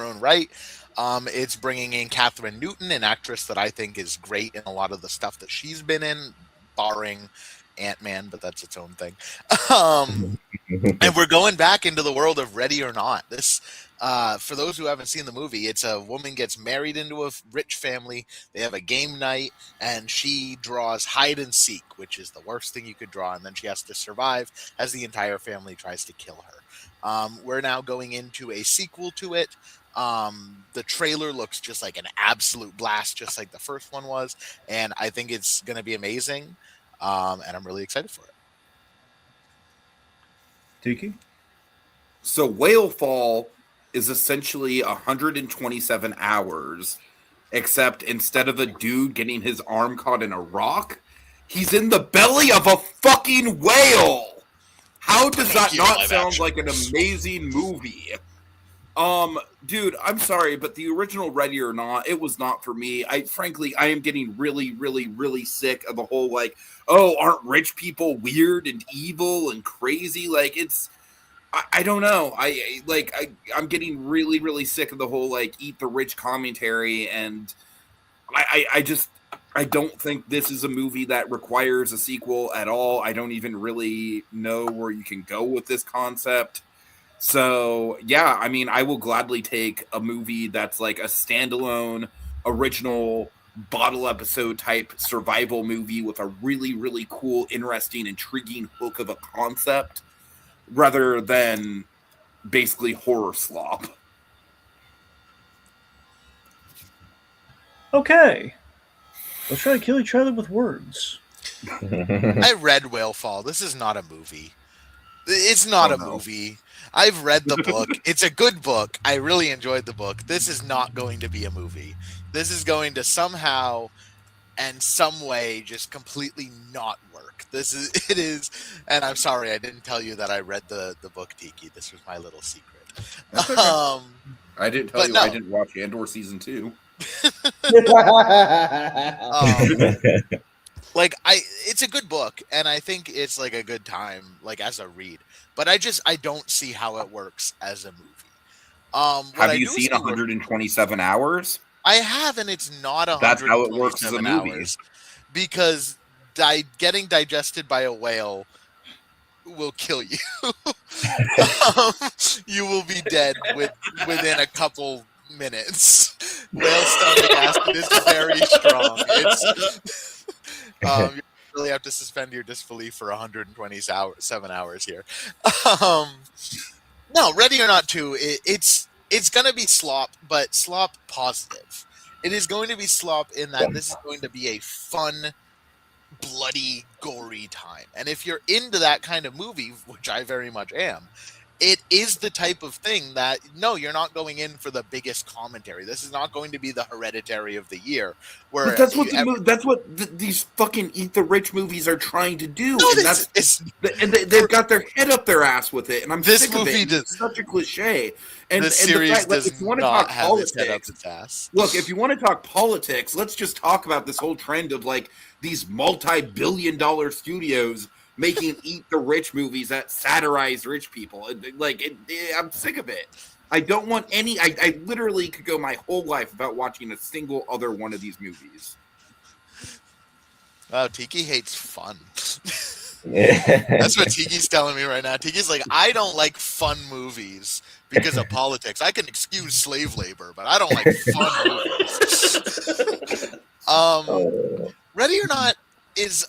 own right. It's bringing in Catherine Newton, an actress that I think is great in a lot of the stuff that she's been in, barring Ant-Man, but that's its own thing. And we're going back into the world of Ready or Not. This, for those who haven't seen the movie, it's a woman gets married into a rich family. They have a game night, and she draws hide and seek, which is the worst thing you could draw, and then she has to survive as the entire family tries to kill her. We're now going into a sequel to it. The trailer looks just like an absolute blast, just like the first one was, and I think it's going to be amazing, and I'm really excited for it. Tiki? So Whale Fall is essentially 127 hours, except instead of a dude getting his arm caught in a rock, he's in the belly of a fucking whale. How does that not sound like an amazing movie? Dude, I'm sorry, but the original Ready or Not, it was not for me. I am getting really, really, really sick of the whole, like, oh, aren't rich people weird and evil and crazy? Like, I don't know. I'm getting really, really sick of the whole, like, eat the rich commentary, and I don't think this is a movie that requires a sequel at all. I don't even really know where you can go with this concept. So, yeah, I mean, I will gladly take a movie that's like a standalone, original, bottle episode type survival movie with a really, really cool, interesting, intriguing hook of a concept, rather than basically horror slop. Okay. Let's try to kill each other with words. I read Whale Fall. This is not a movie. It's not a movie. I've read the book. It's a good book. I really enjoyed the book. This is not going to be a movie. This is going to somehow and some way just completely not work. It is, and I'm sorry I didn't tell you that I read the book, Tiki. This was my little secret. Okay. I didn't tell you I didn't watch Andor season 2. It's a good book, and I think it's like a good time, like as a read. But I don't see how it works as a movie. Have you seen 127 hours? I have, and it's not 127 That's how it works as a movie. Hours, because getting digested by a whale will kill you. You will be dead within a couple minutes. Whale stomach acid is very strong. You really have to suspend your disbelief for 127 hours here. No, Ready or Not 2, it's going to be slop, but slop positive. It is going to be slop in that this is going to be a fun, bloody, gory time. And if you're into that kind of movie, which I very much am, it is the type of thing that, no, you're not going in for the biggest commentary. This is not going to be the Hereditary of the year. But that's what these fucking Eat the Rich movies are trying to do. No, and they've got their head up their ass with it. And I'm sick of it. It's such a cliche. And this series fact, does if you want to not talk have politics, its head up its ass. Look, if you want to talk politics, let's just talk about this whole trend of like these multi-billion-dollar studios making Eat the Rich movies that satirize rich people. I'm sick of it. I don't want any. I literally could go my whole life without watching a single other one of these movies. Wow, Tiki hates fun. That's what Tiki's telling me right now. Tiki's like, I don't like fun movies because of politics. I can excuse slave labor, but I don't like fun movies. Ready or Not is,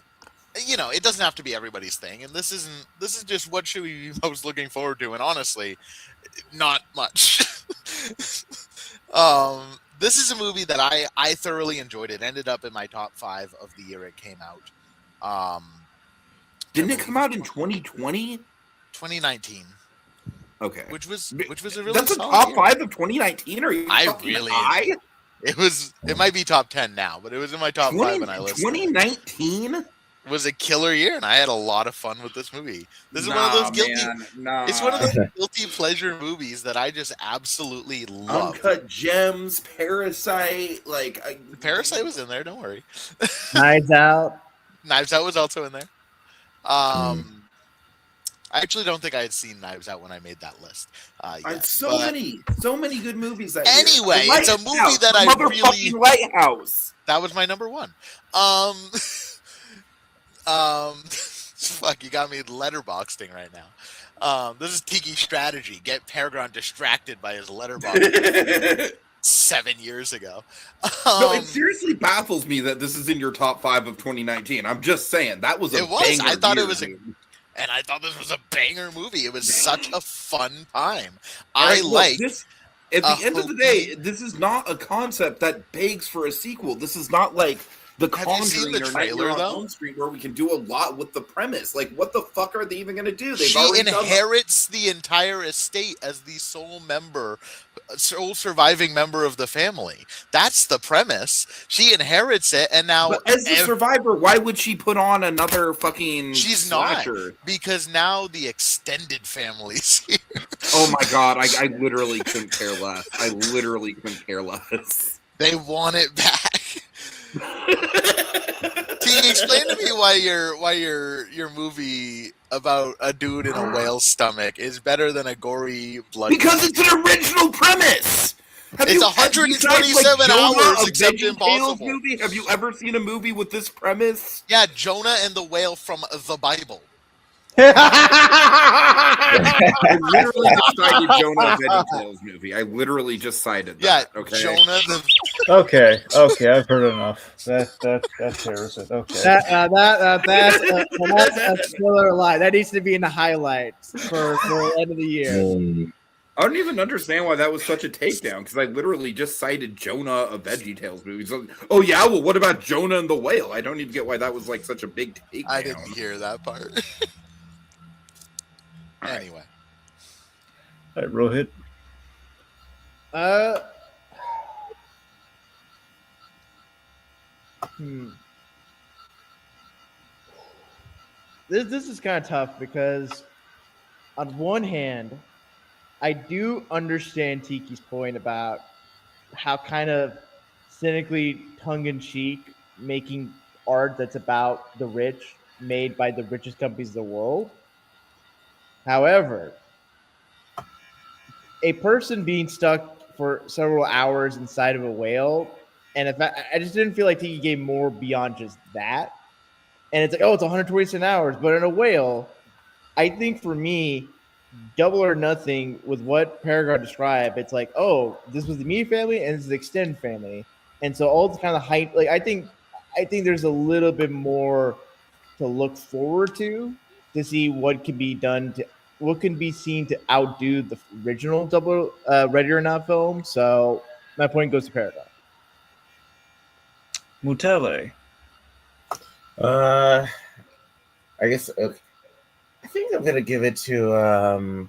it doesn't have to be everybody's thing, and this is just what should we be most looking forward to, and honestly, not much. This is a movie that I thoroughly enjoyed. It ended up in my top 5 of the year it came out. Didn't it come out in 2020? 2019. Okay. Which was a really That's a solid top year. 5 of 2019? Are you high? It might be top 10 now, but it was in my top 5 when I listened. 2019 was a killer year, and I had a lot of fun with this movie. This is one of those guilty. It's one of those guilty pleasure movies that I just absolutely love. Uncut Gems, Parasite, Parasite was in there. Don't worry. Knives Out. Knives Out was also in there. I actually don't think I had seen Knives Out when I made that list. So many good movies that anyway, year. It's a movie that I really Lighthouse. That was my number 1. Fuck, you got me letterboxing right now. This is Tiki strategy. Get Pegron distracted by his letterboxing 7 years ago. No, it seriously baffles me that this is in your top 5 of 2019. I'm just saying that was a banger. I thought year, it was dude. and I thought this was a banger movie. It was such a fun time. Right, I look, like this. At the end of the day, this is not a concept that begs for a sequel. This is not like The Have you seen Conjuring the or trailer, Nightmare on though? Elm Street, where we can do a lot with the premise. Like, what the fuck are they even going to do? They've she already done inherits the entire estate as the sole surviving member of the family. That's the premise. She inherits it, and now But as the survivor, why would she put on another fucking she's slasher? not, because now the extended family's here. Oh my god, I literally couldn't care less. I literally couldn't care less. They want it back. T, explain to me why your movie about a dude in a whale's stomach is better than a gory blood. Because it's an original premise. It's 127 hours, except impossible. Movie? Have you ever seen a movie with this premise? Yeah, Jonah and the whale from the Bible. I literally just cited Jonah VeggieTales movie. I literally just cited that. Yeah, okay. Jonah the. Okay, I've heard enough. That tears it. Okay. That's a killer lie. That needs to be in the highlights for the end of the year. I don't even understand why that was such a takedown, because I literally just cited Jonah of VeggieTales movies. So, oh yeah, well, what about Jonah and the whale? I don't even get why that was like such a big takedown. I didn't hear that part. Anyway. All right, Rohit. This is kind of tough because, on one hand, I do understand Tiki's point about how kind of cynically tongue-in-cheek making art that's about the rich made by the richest companies in the world. However, a person being stuck for several hours inside of a whale, and if I just didn't feel like Tiki gave more beyond just that. And it's like, oh, it's 127 hours, but in a whale, I think for me, double or nothing with what Pegron described. It's like, oh, this was the immediate family and this is the extended family, and so all the kind of height. Like, I think there's a little bit more to look forward to see what can be done what can be seen to outdo the original double Ready or Not film. So my point goes to Pegron. Mutele. I guess I think I'm gonna give it to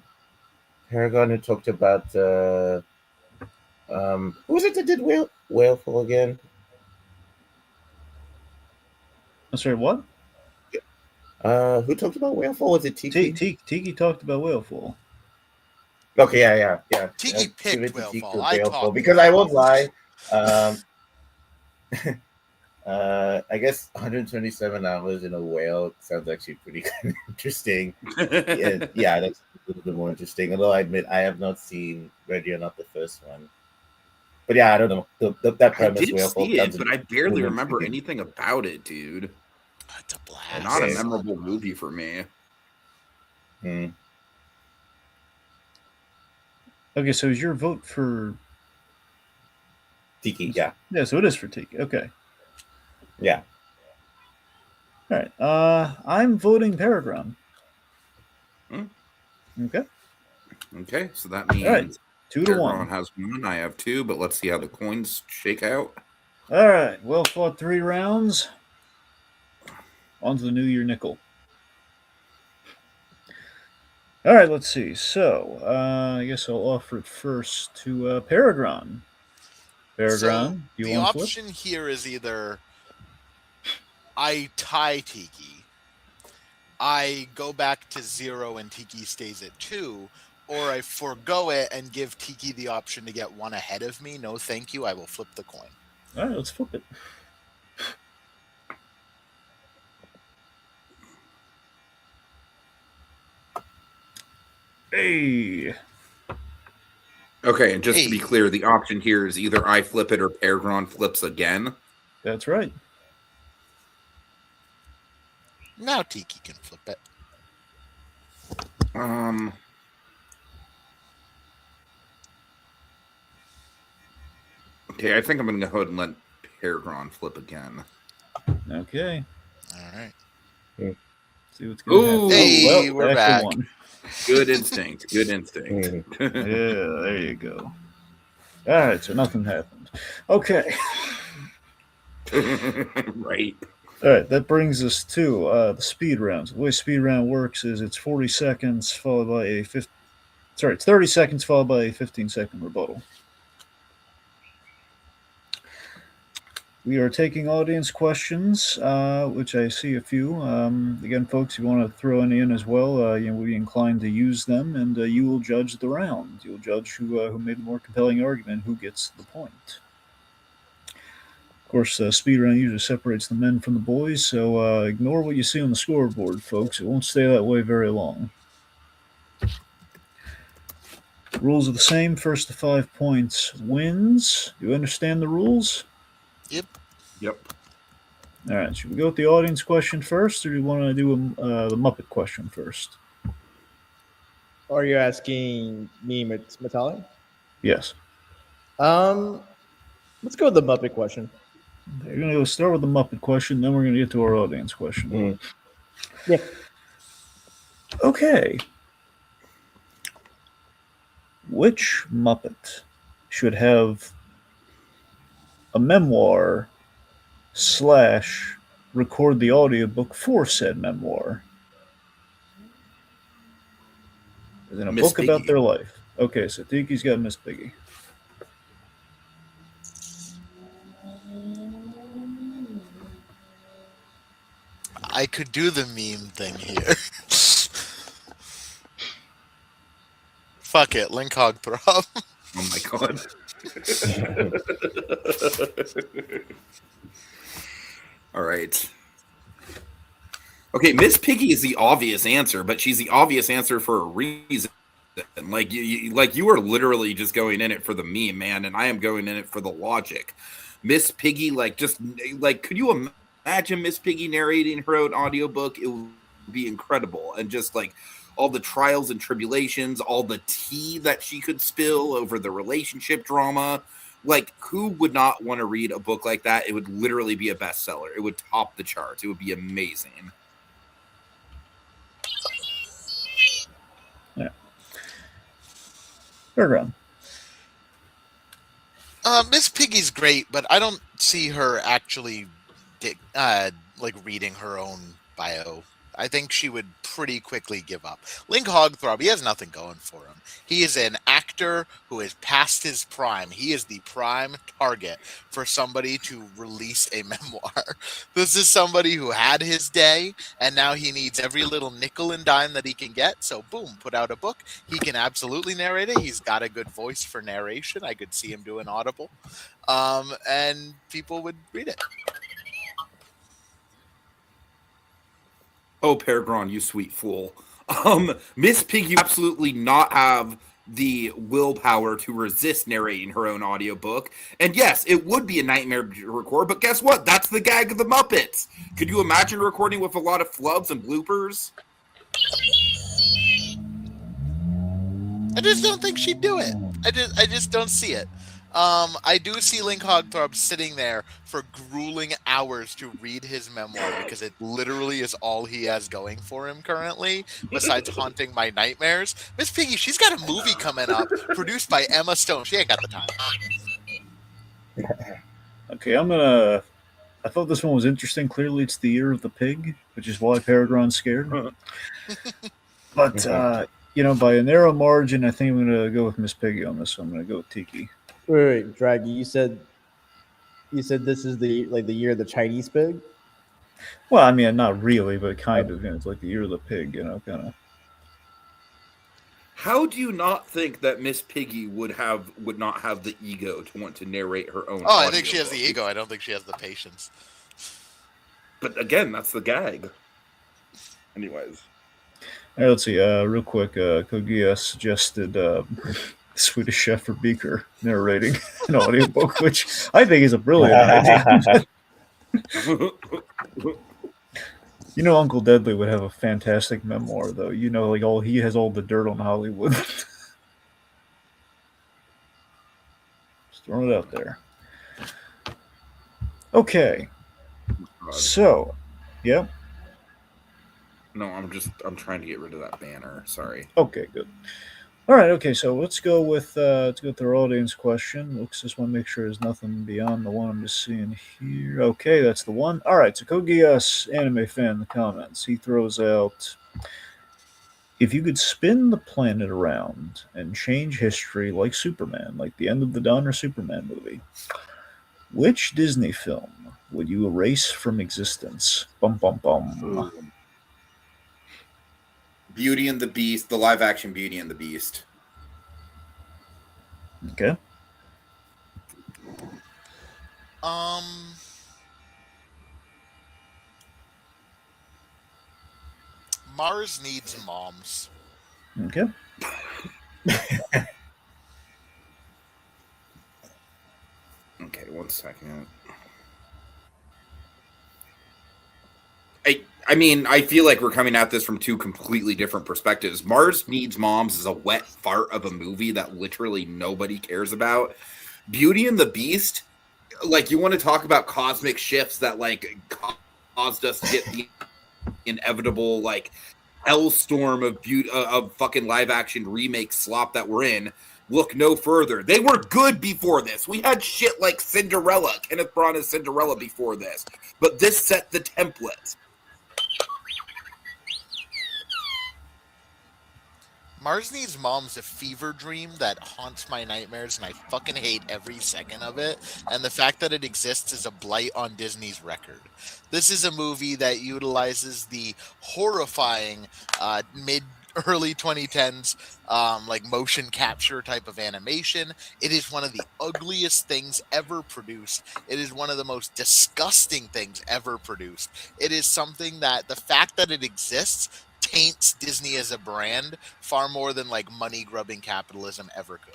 Pegron, who talked about who was it that did Whaleful again? I'm sorry, what? Who talked about Whaleful? Was it Tiki? Tiki talked about Whaleful. Okay, yeah. Tiki Give picked it to Tiki Whaleful. for I Whaleful, talked because I won't lie. I guess 127 hours in a whale sounds actually pretty interesting. Yeah, that's a little bit more interesting. Although I admit I have not seen Ready or Not, the first one. But yeah, I don't know. That premise. I did see it, but I barely remember interesting. anything about it, dude. It's a blast. Not a memorable movie for me. Okay, so is your vote for Tiki? Yeah. Yeah, so it is for Tiki. Okay. Yeah. All right. I'm voting Pegron. Okay. Okay, so that means All right. 2-1. has one. I have two, but let's see how the coins shake out. All right. Well fought 3 rounds. On to the New Year nickel. All right, let's see. So, I guess I'll offer it first to Pegron. Pegron, So you the want to flip? option here is either I tie Tiki, I go back to 0 and Tiki stays at 2, or I forego it and give Tiki the option to get one ahead of me. No, thank you. I will flip the coin. All right, let's flip it. Hey. Okay, and just to be clear, the option here is either I flip it or Pegron flips again. That's right. Now Tiki can flip it. Okay, I think I'm going to go ahead and let Pegron flip again. Okay. All right. See what's going to happen. Hey, Oh, well, we're extra back. one. Good instinct. Good instinct. Yeah, there you go. All right, so nothing happened. Okay. Right. All right, that brings us to the speed rounds. The way speed round works is it's 40 seconds followed by a 30 seconds followed by a 15-second rebuttal. We are taking audience questions, which I see a few. Again, folks, if you want to throw any in as well, we'll be inclined to use them, and you will judge the round. You'll judge who made the more compelling argument, who gets the point. Of course, speed round usually separates the men from the boys, so ignore what you see on the scoreboard, folks. It won't stay that way very long. Rules are the same. First to 5 points wins. Do you understand the rules? Yep. All right. Should we go with the audience question first, or do you want to do the Muppet question first? Are you asking me, Matali? Yes. Let's go with the Muppet question. You're going to go start with the Muppet question, then we're going to get to our audience question. Yeah. Okay. Which Muppet should have a memoir / record the audiobook for said memoir? As in a Miss book about Piggy. their life. Okay, so Tiki's got Miss Piggy. I could do the meme thing here. Fuck it, Link Hogthrob. Oh my god. All right. Okay, Miss Piggy is the obvious answer, but she's the obvious answer for a reason. Like you are literally just going in it for the meme, man, and I am going in it for the logic. Miss Piggy, could you imagine Miss Piggy narrating her own audiobook? It would be incredible, and just like all the trials and tribulations, all the tea that she could spill over the relationship drama. Like, who would not want to read a book like that? It would literally be a bestseller. It would top the charts. It would be amazing. Yeah. Pegron. Miss Piggy's great, but I don't see her actually reading her own bio. I think she would pretty quickly give up. Link Hogthrob, he has nothing going for him. He is an actor who is past his prime. He is the prime target for somebody to release a memoir. This is somebody who had his day, and now he needs every little nickel and dime that he can get. So, boom, put out a book. He can absolutely narrate it. He's got a good voice for narration. I could see him doing Audible. And people would read it. Oh, Pegron, you sweet fool. Miss Piggy absolutely not have the willpower to resist narrating her own audiobook. And yes, it would be a nightmare to record, but guess what? That's the gag of the Muppets. Could you imagine recording with a lot of flubs and bloopers? I just don't think she'd do it. I just don't see it. I do see Link Hogthrob sitting there for grueling hours to read his memoir because it literally is all he has going for him currently, besides haunting my nightmares. Miss Piggy, she's got a movie coming up produced by Emma Stone. She ain't got the time. Okay, I thought this one was interesting. Clearly, it's the year of the pig, which is why Pegron's scared. But, by a narrow margin, I think I'm going to go with Miss Piggy on this one. I'm going to go with Tiki. Wait, Draggy, you said this is the year of the Chinese pig? Well, I mean, not really, but kind of. It's like the year of the pig, kind of. How do you not think that Miss Piggy would not have the ego to want to narrate her own? Oh, I think she has the ego. I don't think she has the patience. But again, that's the gag. Anyways. All right, let's see. Real quick, Kogia suggested Swedish Chef or Beaker narrating an audiobook, which I think is a brilliant idea. You know, Uncle Deadly would have a fantastic memoir, though. You know, like he has all the dirt on Hollywood. Just throwing it out there. Okay, God. so, yeah. No, I'm trying to get rid of that banner. Sorry. Okay, good. All right, okay, so let's go with our audience question. Looks just want to make sure there's nothing beyond the one I'm just seeing here. Okay, that's the one. All right, so Kogias, anime fan, in the comments, he throws out, if you could spin the planet around and change history like Superman, like the end of the Donner Superman movie, which Disney film would you erase from existence? Bum bum bum. Beauty and the Beast, the live action Beauty and the Beast. Okay. Mars Needs Moms. Okay. Okay, 1 second. I mean, I feel like we're coming at this from two completely different perspectives. Mars Needs Moms is a wet fart of a movie that literally nobody cares about. Beauty and the Beast, like, you want to talk about cosmic shifts that, like, caused us to get the inevitable, like, hellstorm of fucking live action remake slop that we're in. Look no further. They were good before this. We had shit like Cinderella, Kenneth Branagh's Cinderella before this. But this set the template. Mars Needs Mom's a fever dream that haunts my nightmares, and I fucking hate every second of it. And the fact that it exists is a blight on Disney's record. This is a movie that utilizes the horrifying early 2010s like motion capture type of animation. It is one of the ugliest things ever produced. It is one of the most disgusting things ever produced. It is something that the fact that it exists taints Disney as a brand far more than like money grubbing capitalism ever could.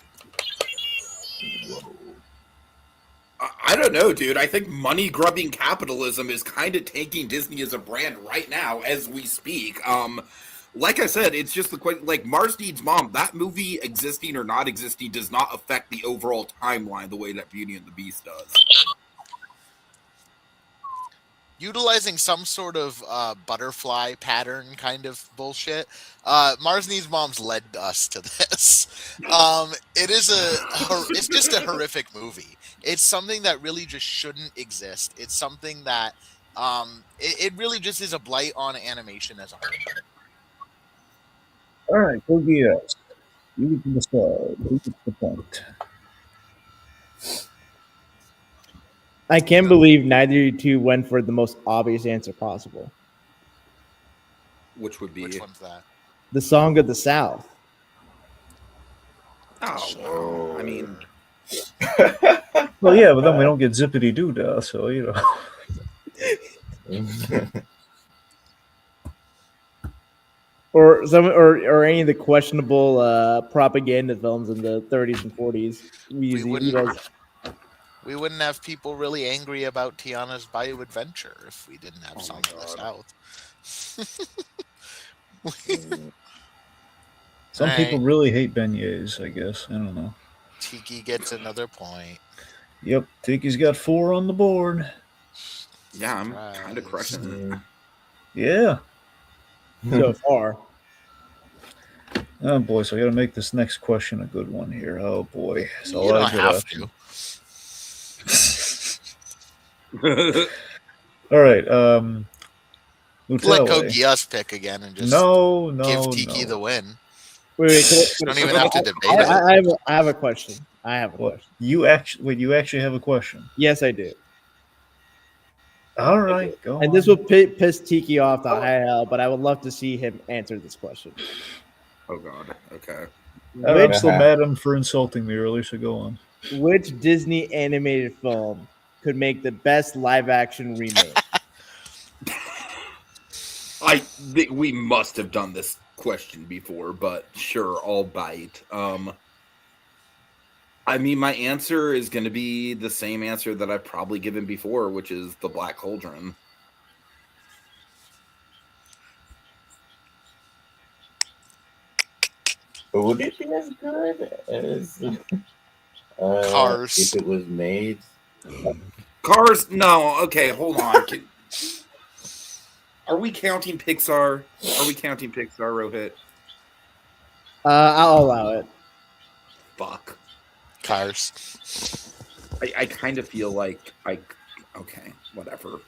I don't know, dude. I think money grubbing capitalism is kind of taking Disney as a brand right now as we speak. Like I said, it's just the question, like Mars Needs Mom, that movie existing or not existing does not affect the overall timeline the way that Beauty and the Beast does. Utilizing some sort of butterfly pattern kind of bullshit, Mars Needs Moms led us to this. It's just a horrific movie. It's something that really just shouldn't exist. It's something that it really just is a blight on animation as a whole. All right, Kogias, you can decide. Who gets the point? I can't believe neither of you two went for the most obvious answer possible. Which would be... Which one's that? The Song of the South. Oh, I mean... Well, yeah, but then we don't get Zippity Doo-Dah, so, you know. or any of the questionable propaganda films in the 30s and 40s. We wouldn't have people really angry about Tiana's Bayou Adventure if we didn't have Song of the South. Some people really hate beignets, I guess. I don't know. Tiki gets another point. Yep, Tiki's got 4 on the board. Yeah, I'm kind of crushing it. Yeah. So far. Oh boy, so I got to make this next question a good one here. Oh boy, so you don't have to. All right, Let Kogias pick again and just give Tiki the win. Wait, don't even have to debate it. I have a question. You actually have a question? Yes, I do. All right, go and on. This will piss Tiki off the high hell, but I would love to see him answer this question. Oh God. Okay. I'm still mad at him for insulting me earlier, so go on. Which Disney animated film could make the best live-action remake? I think we must have done this question before, but sure, I'll bite. I mean, my answer is going to be the same answer that I've probably given before, which is The Black Cauldron. Would it be as good as Cars. if it was made? Cars? No. Okay, hold on. Are we counting Pixar? Are we counting Pixar, Rohit? I'll allow it. Fuck. Cars. I kind of feel like okay, whatever.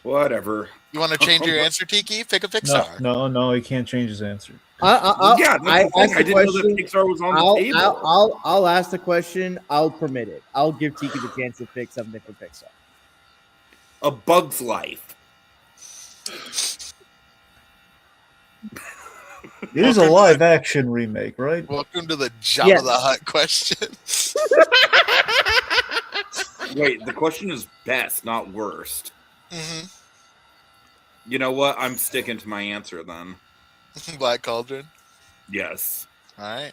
Whatever. You want to change your answer, Tiki? Pick a Pixar. No, he can't change his answer. Yeah, that's the thing. I didn't know that Pixar was on the table. I'll ask the question. I'll permit it. I'll give Tiki the chance to pick something for Pixar. A Bug's Life. It is a live action remake, right? Welcome to the Jabba the Hutt question. Wait, the question is best, not worst. Mm-hmm. You know what? I'm sticking to my answer then. Black Cauldron. Yes. All right.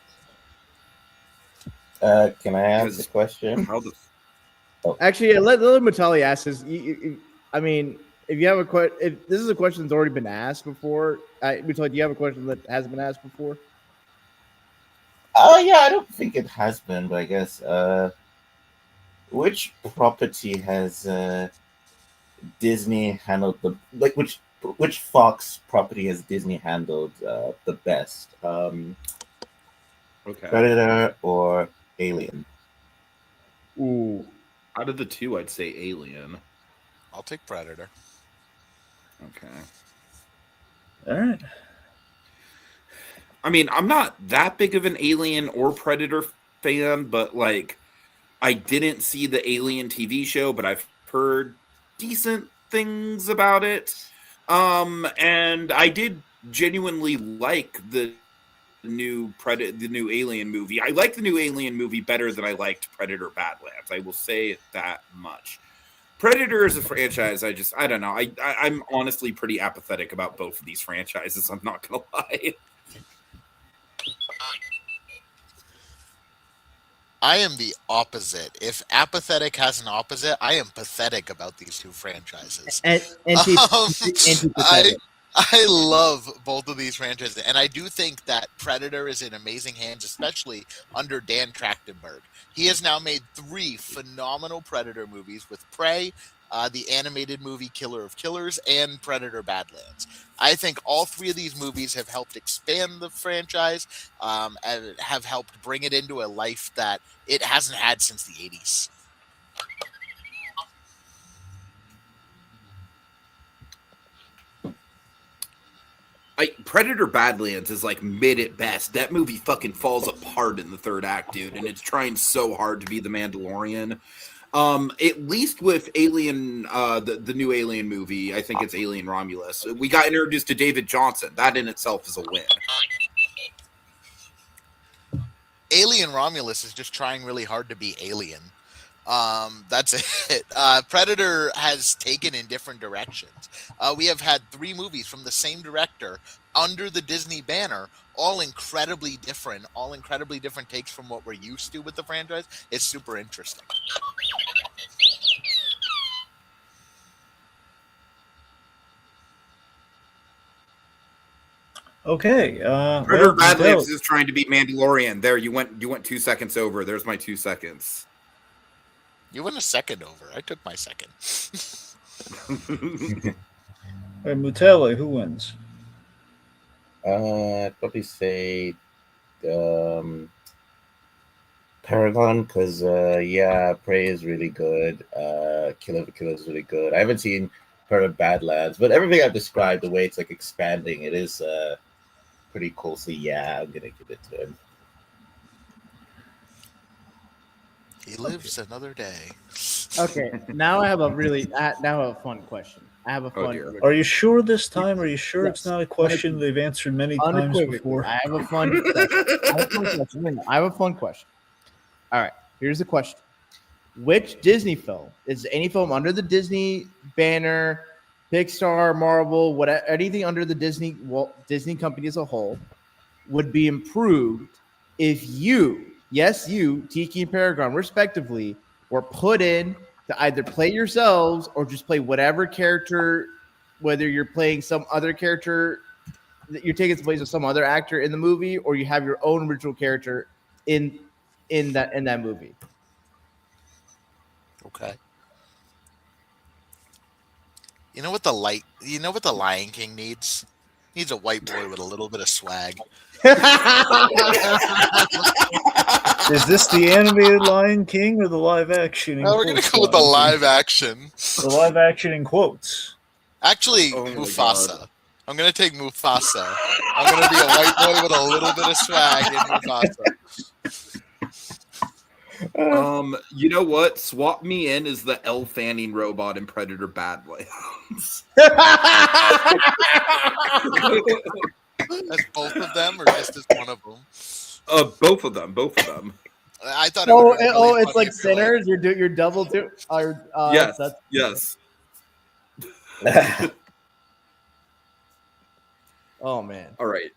Can I ask the question? How the Actually, let Mutali ask this. I mean, if you have a question, if this is a question that's already been asked before, Mutali, do you have a question that has been asked before? Oh yeah, I don't think it has been, but I guess which property has Disney handled which Fox property has Disney handled the best? Okay. Predator or Alien? Ooh. Out of the two, I'd say Alien. I'll take Predator. Okay. All right. I mean, I'm not that big of an Alien or Predator fan, but like, I didn't see the Alien TV show, but I've heard decent things about it. And I did genuinely like the new Alien movie. I like the new Alien movie better than I liked Predator Badlands. I will say that much. Predator is a franchise. I don't know. I'm honestly pretty apathetic about both of these franchises. I'm not gonna lie. I am the opposite. If apathetic has an opposite, I am pathetic about these two franchises. I love both of these franchises, and I do think that Predator is in amazing hands, especially under Dan Trachtenberg. He has now made 3 phenomenal Predator movies with Prey, the animated movie Killer of Killers, and Predator Badlands. I think all 3 of these movies have helped expand the franchise and have helped bring it into a life that it hasn't had since the 80s. Predator Badlands is like mid at best. That movie fucking falls apart in the third act, dude, and it's trying so hard to be the Mandalorian. At least with Alien, the new Alien movie, I think it's Alien Romulus. We got introduced to David Johnson. That in itself is a win. Alien Romulus is just trying really hard to be Alien. That's it. Predator has taken in different directions. We have had 3 movies from the same director under the Disney banner, all incredibly different takes from what we're used to with the franchise. It's super interesting. Okay. Predator Badlands is trying to beat Mandalorian. There, you went 2 seconds over. There's my 2 seconds. You went a second over. I took my second. Mutele, who wins? I'd probably say Pegron, because Prey is really good. Killer is really good. I haven't seen Predator Badlands, but everything I've described, the way it's like expanding, it is pretty cool. So yeah, I'm gonna give it to him. He lives another day. Okay, now I have a fun question. I have a fun. Are you sure this time? Are you sure Yes. it's not a question they've answered many times before? I have a fun question. I have a fun question. All right, here's the question. Which Disney film, is any film under the Disney banner, Pixar, Marvel, whatever, anything under the Disney company as a whole, would be improved if you, Tiki and Pegron, respectively, were put in to either play yourselves or just play whatever character, whether you're playing some other character you're taking the place of some other actor in the movie, or you have your own original character in that movie. Okay. You know what the Lion King needs? Needs a white boy with a little bit of swag. Is this the animated Lion King or the live action? No, we're gonna go with the live action. The live action in quotes. Actually, Oh my Mufasa. God. I'm gonna take Mufasa. I'm gonna be a white boy with a little bit of swag in Mufasa. You know what? Swap me in as the Elle Fanning robot in Predator Badlands. As both of them, or just as one of them? Both of them. Both of them. I thought. It would be really It's funny like if you're Sinners. You're double too. Yes. That's, Yes. oh man. All right.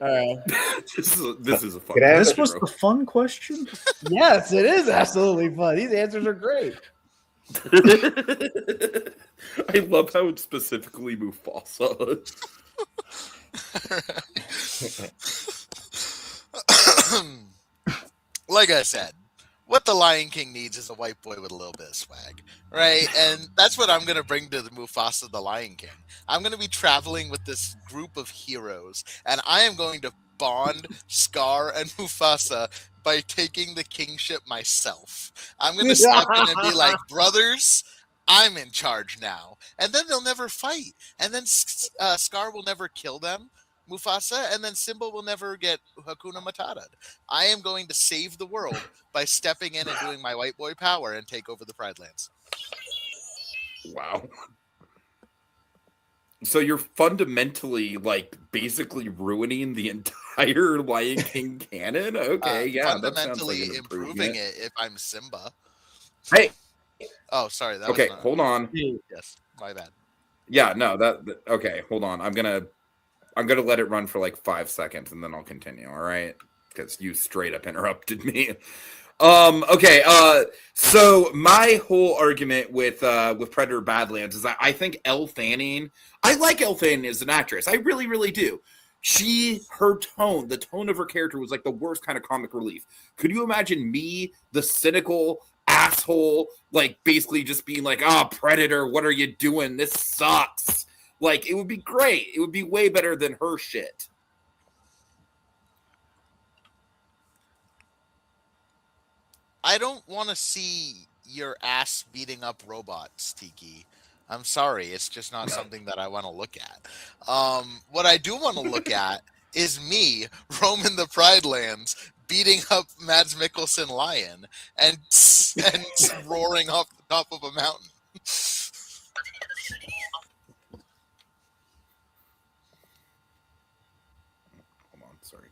This is a fun. This was the fun question. Yes, it is absolutely fun. These answers are great. I love how it's specifically Mufasa. Like I said, what the Lion King needs is a white boy with a little bit of swag, right? And that's what I'm going to bring to the Mufasa the Lion King. I'm going to be traveling with this group of heroes, and I am going to bond Scar and Mufasa by taking the kingship myself. I'm going to step in and be like, brothers, I'm in charge now. And then they'll never fight. And then Scar will never kill them, Mufasa, and then Simba will never get Hakuna Matata. I am going to save the world by stepping in and doing my white boy power and take over the Pride Lands. Wow. So you're fundamentally, like, basically ruining the entire Lion King canon? Okay, yeah. Fundamentally that sounds like improving it if I'm Simba. Hey! Oh, sorry. That Okay, was not... hold on. Yes, my bad. Yeah, no, okay, hold on. I'm gonna let it run for like 5 seconds and then I'll continue, all right? Because you straight up interrupted me. Okay, so my whole argument with Predator Badlands is that I think Elle Fanning, I like Elle Fanning as an actress. I really, really do. The tone of her character was like the worst kind of comic relief. Could you imagine me, the cynical asshole, like basically just being like, Predator, what are you doing? This sucks. Like, it would be great. It would be way better than her shit. I don't want to see your ass beating up robots, Tiki. I'm sorry. It's just not something that I want to look at. What I do want to look at is me roaming the Pride Lands, beating up Mads Mikkelsen Lion, and roaring off the top of a mountain. Hold on, sorry.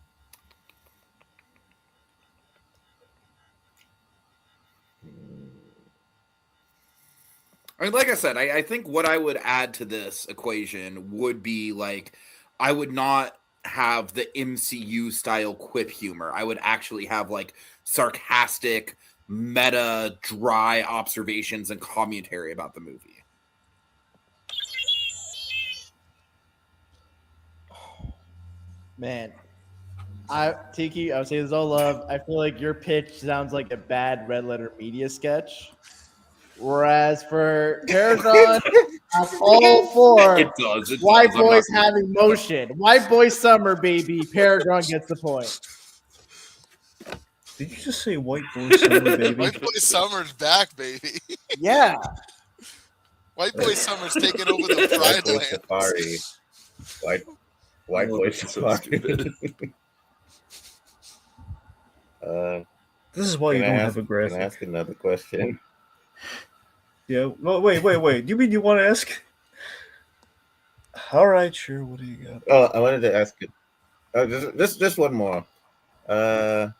I mean, like I said, I think what I would add to this equation would be like, I would not have the MCU style quip humor. I would actually have like sarcastic, meta, dry observations and commentary about the movie. Man, Tiki, I would say this all love. I feel like your pitch sounds like a bad Red Letter Media sketch. Whereas for Pegron, I'm all for white boys having motion. White boy summer, baby. Pegron gets the point. Did you just say white boy summer, baby? White boy summer's back, baby. Yeah. White boy summer's taking over the Pride Lands. White boy safari. This is why you don't have a graphic. Can I ask another question? Yeah. Well, wait. Do you mean you want to ask? All right, sure. What do you got? Oh, I wanted to ask it. Just one more. Okay,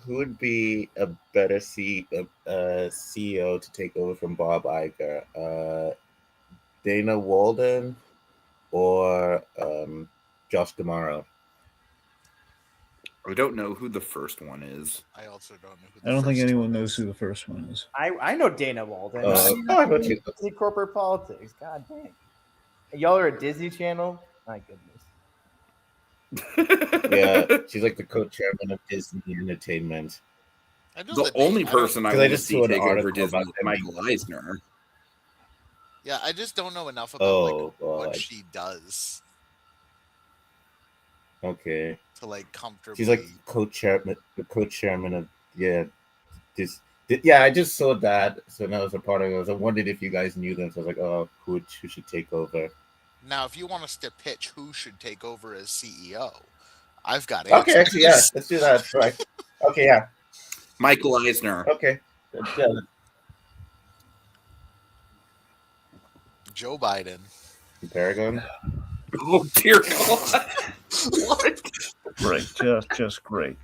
who would be a better CEO to take over from Bob Iger? Dana Walden or Josh D'Amaro? I don't know who the first one is. I also don't know who I don't think anyone knows who the first one is. I know Dana Walden. I know you. Corporate politics. God dang. Y'all are a Disney Channel? My goodness. Yeah, she's like the co-chairman of Disney Entertainment. I know The name. only person I 'Cause I want to just see saw an take over article Disney about is them. Michael Eisner. Yeah, I just don't know enough about like what God. she does Okay. to like comfortably. She's like the co-chairman of this. Yeah, I just saw that, so that was a part of it. I wondered if you guys knew them. So I was like, oh, who should take over? Now, if you want us to pitch who should take over as CEO, I've got Okay, answers. actually, yeah, let's do that. Right. Okay, yeah. Michael Eisner. Okay. Yeah. Joe Biden. Pegron. Oh dear God! What? Great, just great.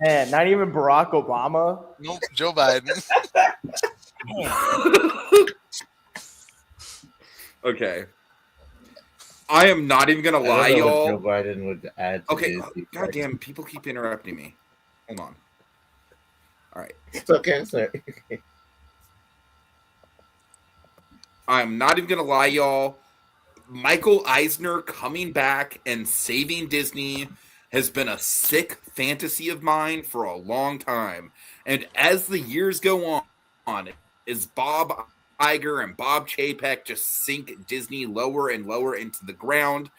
Man, not even Barack Obama. Nope, Joe Biden. Okay. I am not even gonna lie, I don't know what y'all. Joe Biden would add to Okay, this. goddamn, people keep interrupting me. Hold on. All right, It's okay, sorry. I'm not even gonna lie, y'all. Michael Eisner coming back and saving Disney has been a sick fantasy of mine for a long time. And as the years go on, as Bob Iger and Bob Chapek just sink Disney lower and lower into the ground,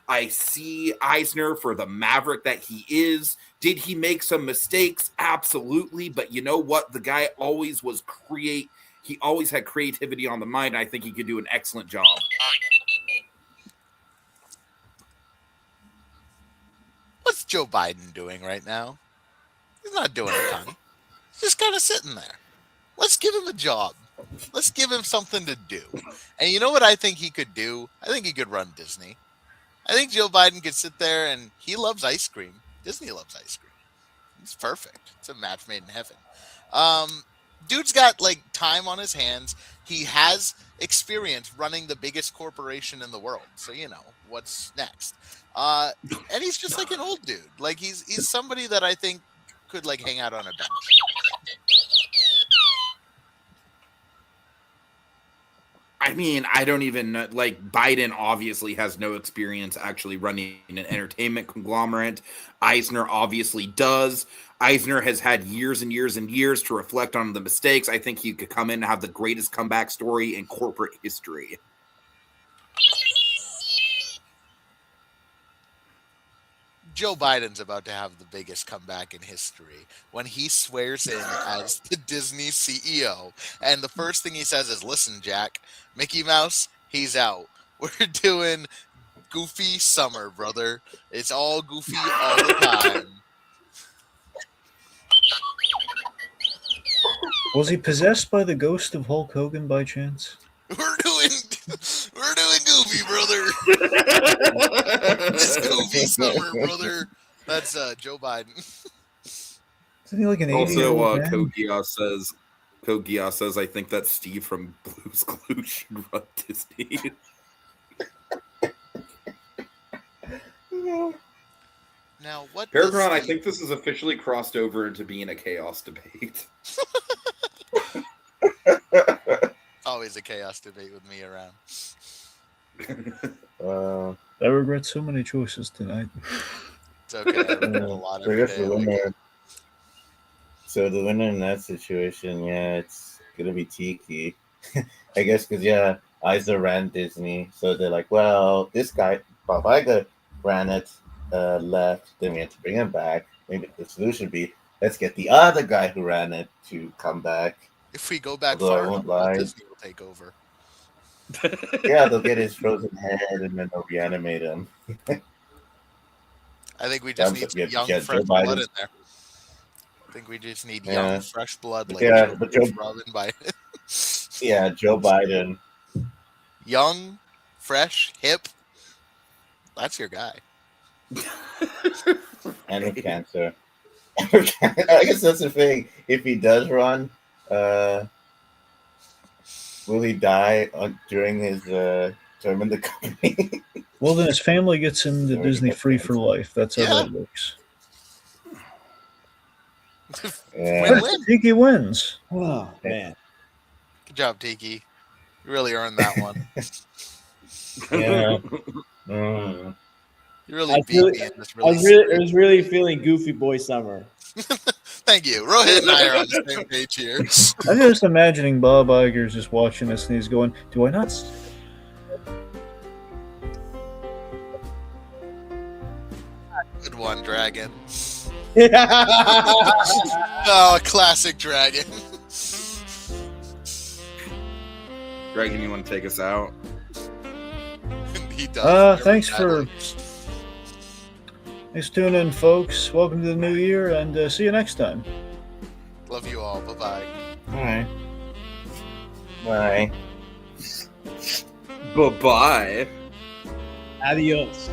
I see Eisner for the maverick that he is. Did he make some mistakes? Absolutely. But you know what? The guy always was he always had creativity on the mind. I think he could do an excellent job. What's Joe Biden doing right now? He's not doing a ton. He's just kind of sitting there. Let's give him a job. Let's give him something to do. And you know what I think he could do? I think he could run Disney. I think Joe Biden could sit there and he loves ice cream. Disney loves ice cream. It's perfect. It's a match made in heaven. Dude's got like time on his hands. He has experience running the biggest corporation in the world. So you know what's next. And he's just like an old dude. Like he's somebody that I think could like hang out on a bench. I mean, I don't even know. Like, Biden obviously has no experience actually running an entertainment conglomerate. Eisner obviously does. Eisner has had years and years and years to reflect on the mistakes. I think he could come in and have the greatest comeback story in corporate history. Joe Biden's about to have the biggest comeback in history when he swears in as the Disney CEO. And the first thing he says is, listen, Jack, Mickey Mouse, he's out. We're doing Goofy Summer, brother. It's all Goofy all the time. Was he possessed by the ghost of Hulk Hogan by chance? We're doing Goofy, brother. It's Goofy Summer, brother. That's Joe Biden. Isn't he like an Also, 80-year-old man? Code Geass says, I think that Steve from Blue's Clues should run Disney. Now, what? Pegron, I think this is officially crossed over into being a chaos debate. Always a chaos debate with me around. I regret so many choices tonight. It's okay. I regret a lot So I every guess day. the winner. So the winner in that situation, yeah, it's gonna be Tiki. I guess because Eisner ran Disney, so they're like, well, this guy Bob Iger ran it, left, then we had to bring him back. Maybe the solution would be let's get the other guy who ran it to come back. If we go back Although I far won't enough, lie. Disney will take over. Yeah, they'll get his frozen head and then they'll reanimate him. I think we just need some young, Joe fresh blood Biden. in there. I think we just need Yeah. young, fresh blood like But Joe- Robin Biden. Yeah, Joe Biden. Young, fresh, hip. That's your guy. And with cancer. I guess that's the thing. If he does run, will he die during his term in the company? Well, then his family gets into Already Disney got free cancer. for life. That's how Yeah. that works. Yeah. Win-win. Tiki wins. Oh man. Good job, Tiki. You really earned that one. Yeah. Mm. You really I was beat really, me in this I was release. really, I was really feeling Goofy Boy Summer. Thank you. Rohit and I are on the same page here. I'm just imagining Bob Iger's just watching this and he's going, "Do I not?" Good one, Dragon. Yeah. Oh, classic Dragon. Dragon, you want to take us out? He does. Thanks for tuning in, folks. Welcome to the new year, and see you next time. Love you all. Bye-bye. All right. Bye. Bye-bye. Adios.